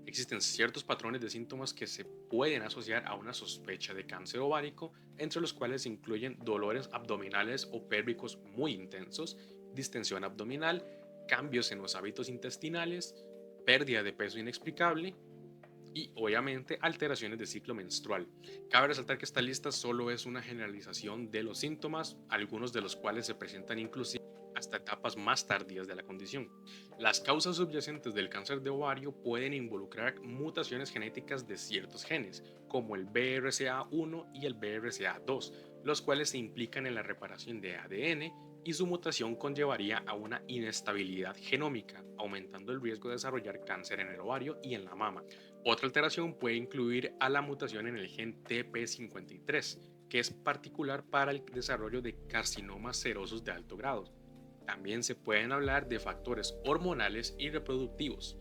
Existen ciertos patrones de síntomas que se pueden asociar a una sospecha de cáncer ovárico, entre los cuales incluyen dolores abdominales o pélvicos muy intensos, distensión abdominal, cambios en los hábitos intestinales, pérdida de peso inexplicable y obviamente alteraciones de ciclo menstrual. Cabe resaltar que esta lista solo es una generalización de los síntomas, algunos de los cuales se presentan inclusive hasta etapas más tardías de la condición. Las causas subyacentes del cáncer de ovario pueden involucrar mutaciones genéticas de ciertos genes, como el BRCA1 y el BRCA2, los cuales se implican en la reparación de ADN, y su mutación conllevaría a una inestabilidad genómica, aumentando el riesgo de desarrollar cáncer en el ovario y en la mama. Otra alteración puede incluir a la mutación en el gen TP53, que es particular para el desarrollo de carcinomas serosos de alto grado. También se pueden hablar de factores hormonales y reproductivos.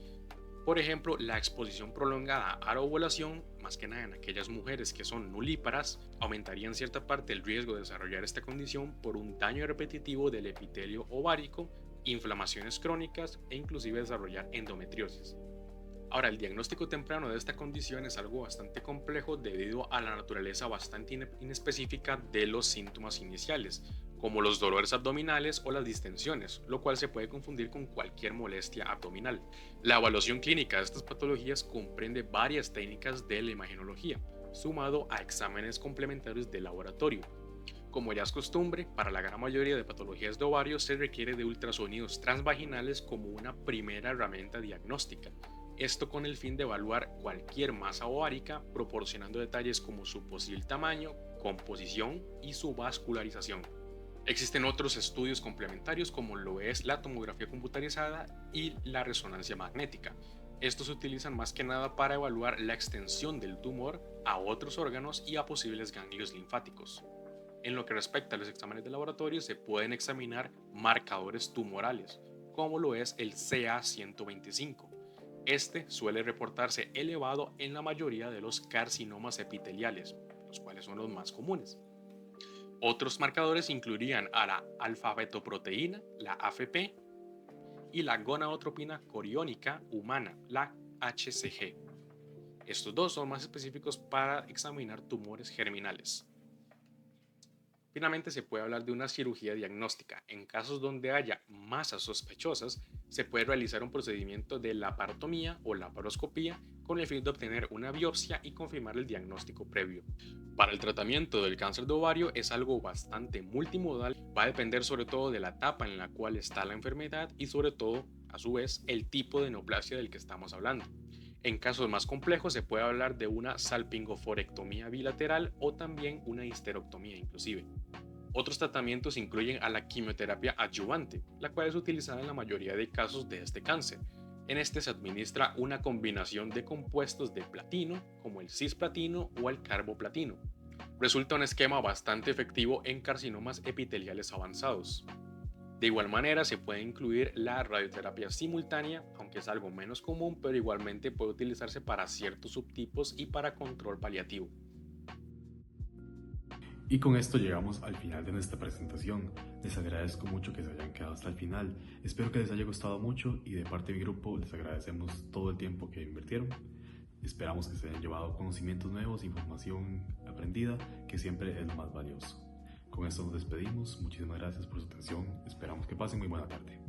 Por ejemplo, la exposición prolongada a la ovulación, más que nada en aquellas mujeres que son nulíparas, aumentaría en cierta parte el riesgo de desarrollar esta condición por un daño repetitivo del epitelio ovárico, inflamaciones crónicas e inclusive desarrollar endometriosis. Ahora, el diagnóstico temprano de esta condición es algo bastante complejo debido a la naturaleza bastante inespecífica de los síntomas iniciales, como los dolores abdominales o las distensiones, lo cual se puede confundir con cualquier molestia abdominal. La evaluación clínica de estas patologías comprende varias técnicas de la imagenología, sumado a exámenes complementarios de laboratorio. Como ya es costumbre, para la gran mayoría de patologías de ovario se requiere de ultrasonidos transvaginales como una primera herramienta diagnóstica. Esto con el fin de evaluar cualquier masa ovárica, proporcionando detalles como su posible tamaño, composición y su vascularización. Existen otros estudios complementarios como lo es la tomografía computarizada y la resonancia magnética. Estos se utilizan más que nada para evaluar la extensión del tumor a otros órganos y a posibles ganglios linfáticos. En lo que respecta a los exámenes de laboratorio, se pueden examinar marcadores tumorales, como lo es el CA125. Este suele reportarse elevado en la mayoría de los carcinomas epiteliales, los cuales son los más comunes. Otros marcadores incluirían a la alfa-fetoproteína, la AFP, y la gonadotropina coriónica humana, la HCG. Estos dos son más específicos para examinar tumores germinales. Finalmente, se puede hablar de una cirugía diagnóstica. En casos donde haya masas sospechosas, se puede realizar un procedimiento de laparotomía o laparoscopía con el fin de obtener una biopsia y confirmar el diagnóstico previo. Para el tratamiento del cáncer de ovario es algo bastante multimodal, va a depender sobre todo de la etapa en la cual está la enfermedad y sobre todo, a su vez, el tipo de neoplasia del que estamos hablando. En casos más complejos se puede hablar de una salpingoforectomía bilateral o también una histerectomía inclusive. Otros tratamientos incluyen a la quimioterapia adyuvante, la cual es utilizada en la mayoría de casos de este cáncer. En este se administra una combinación de compuestos de platino, como el cisplatino o el carboplatino. Resulta un esquema bastante efectivo en carcinomas epiteliales avanzados. De igual manera, se puede incluir la radioterapia simultánea, aunque es algo menos común, pero igualmente puede utilizarse para ciertos subtipos y para control paliativo. Y con esto llegamos al final de nuestra presentación. Les agradezco mucho que se hayan quedado hasta el final. Espero que les haya gustado mucho y de parte de mi grupo les agradecemos todo el tiempo que invirtieron. Esperamos que se hayan llevado conocimientos nuevos, información aprendida, que siempre es lo más valioso. Con esto nos despedimos. Muchísimas gracias por su atención. Esperamos que pasen muy buena tarde.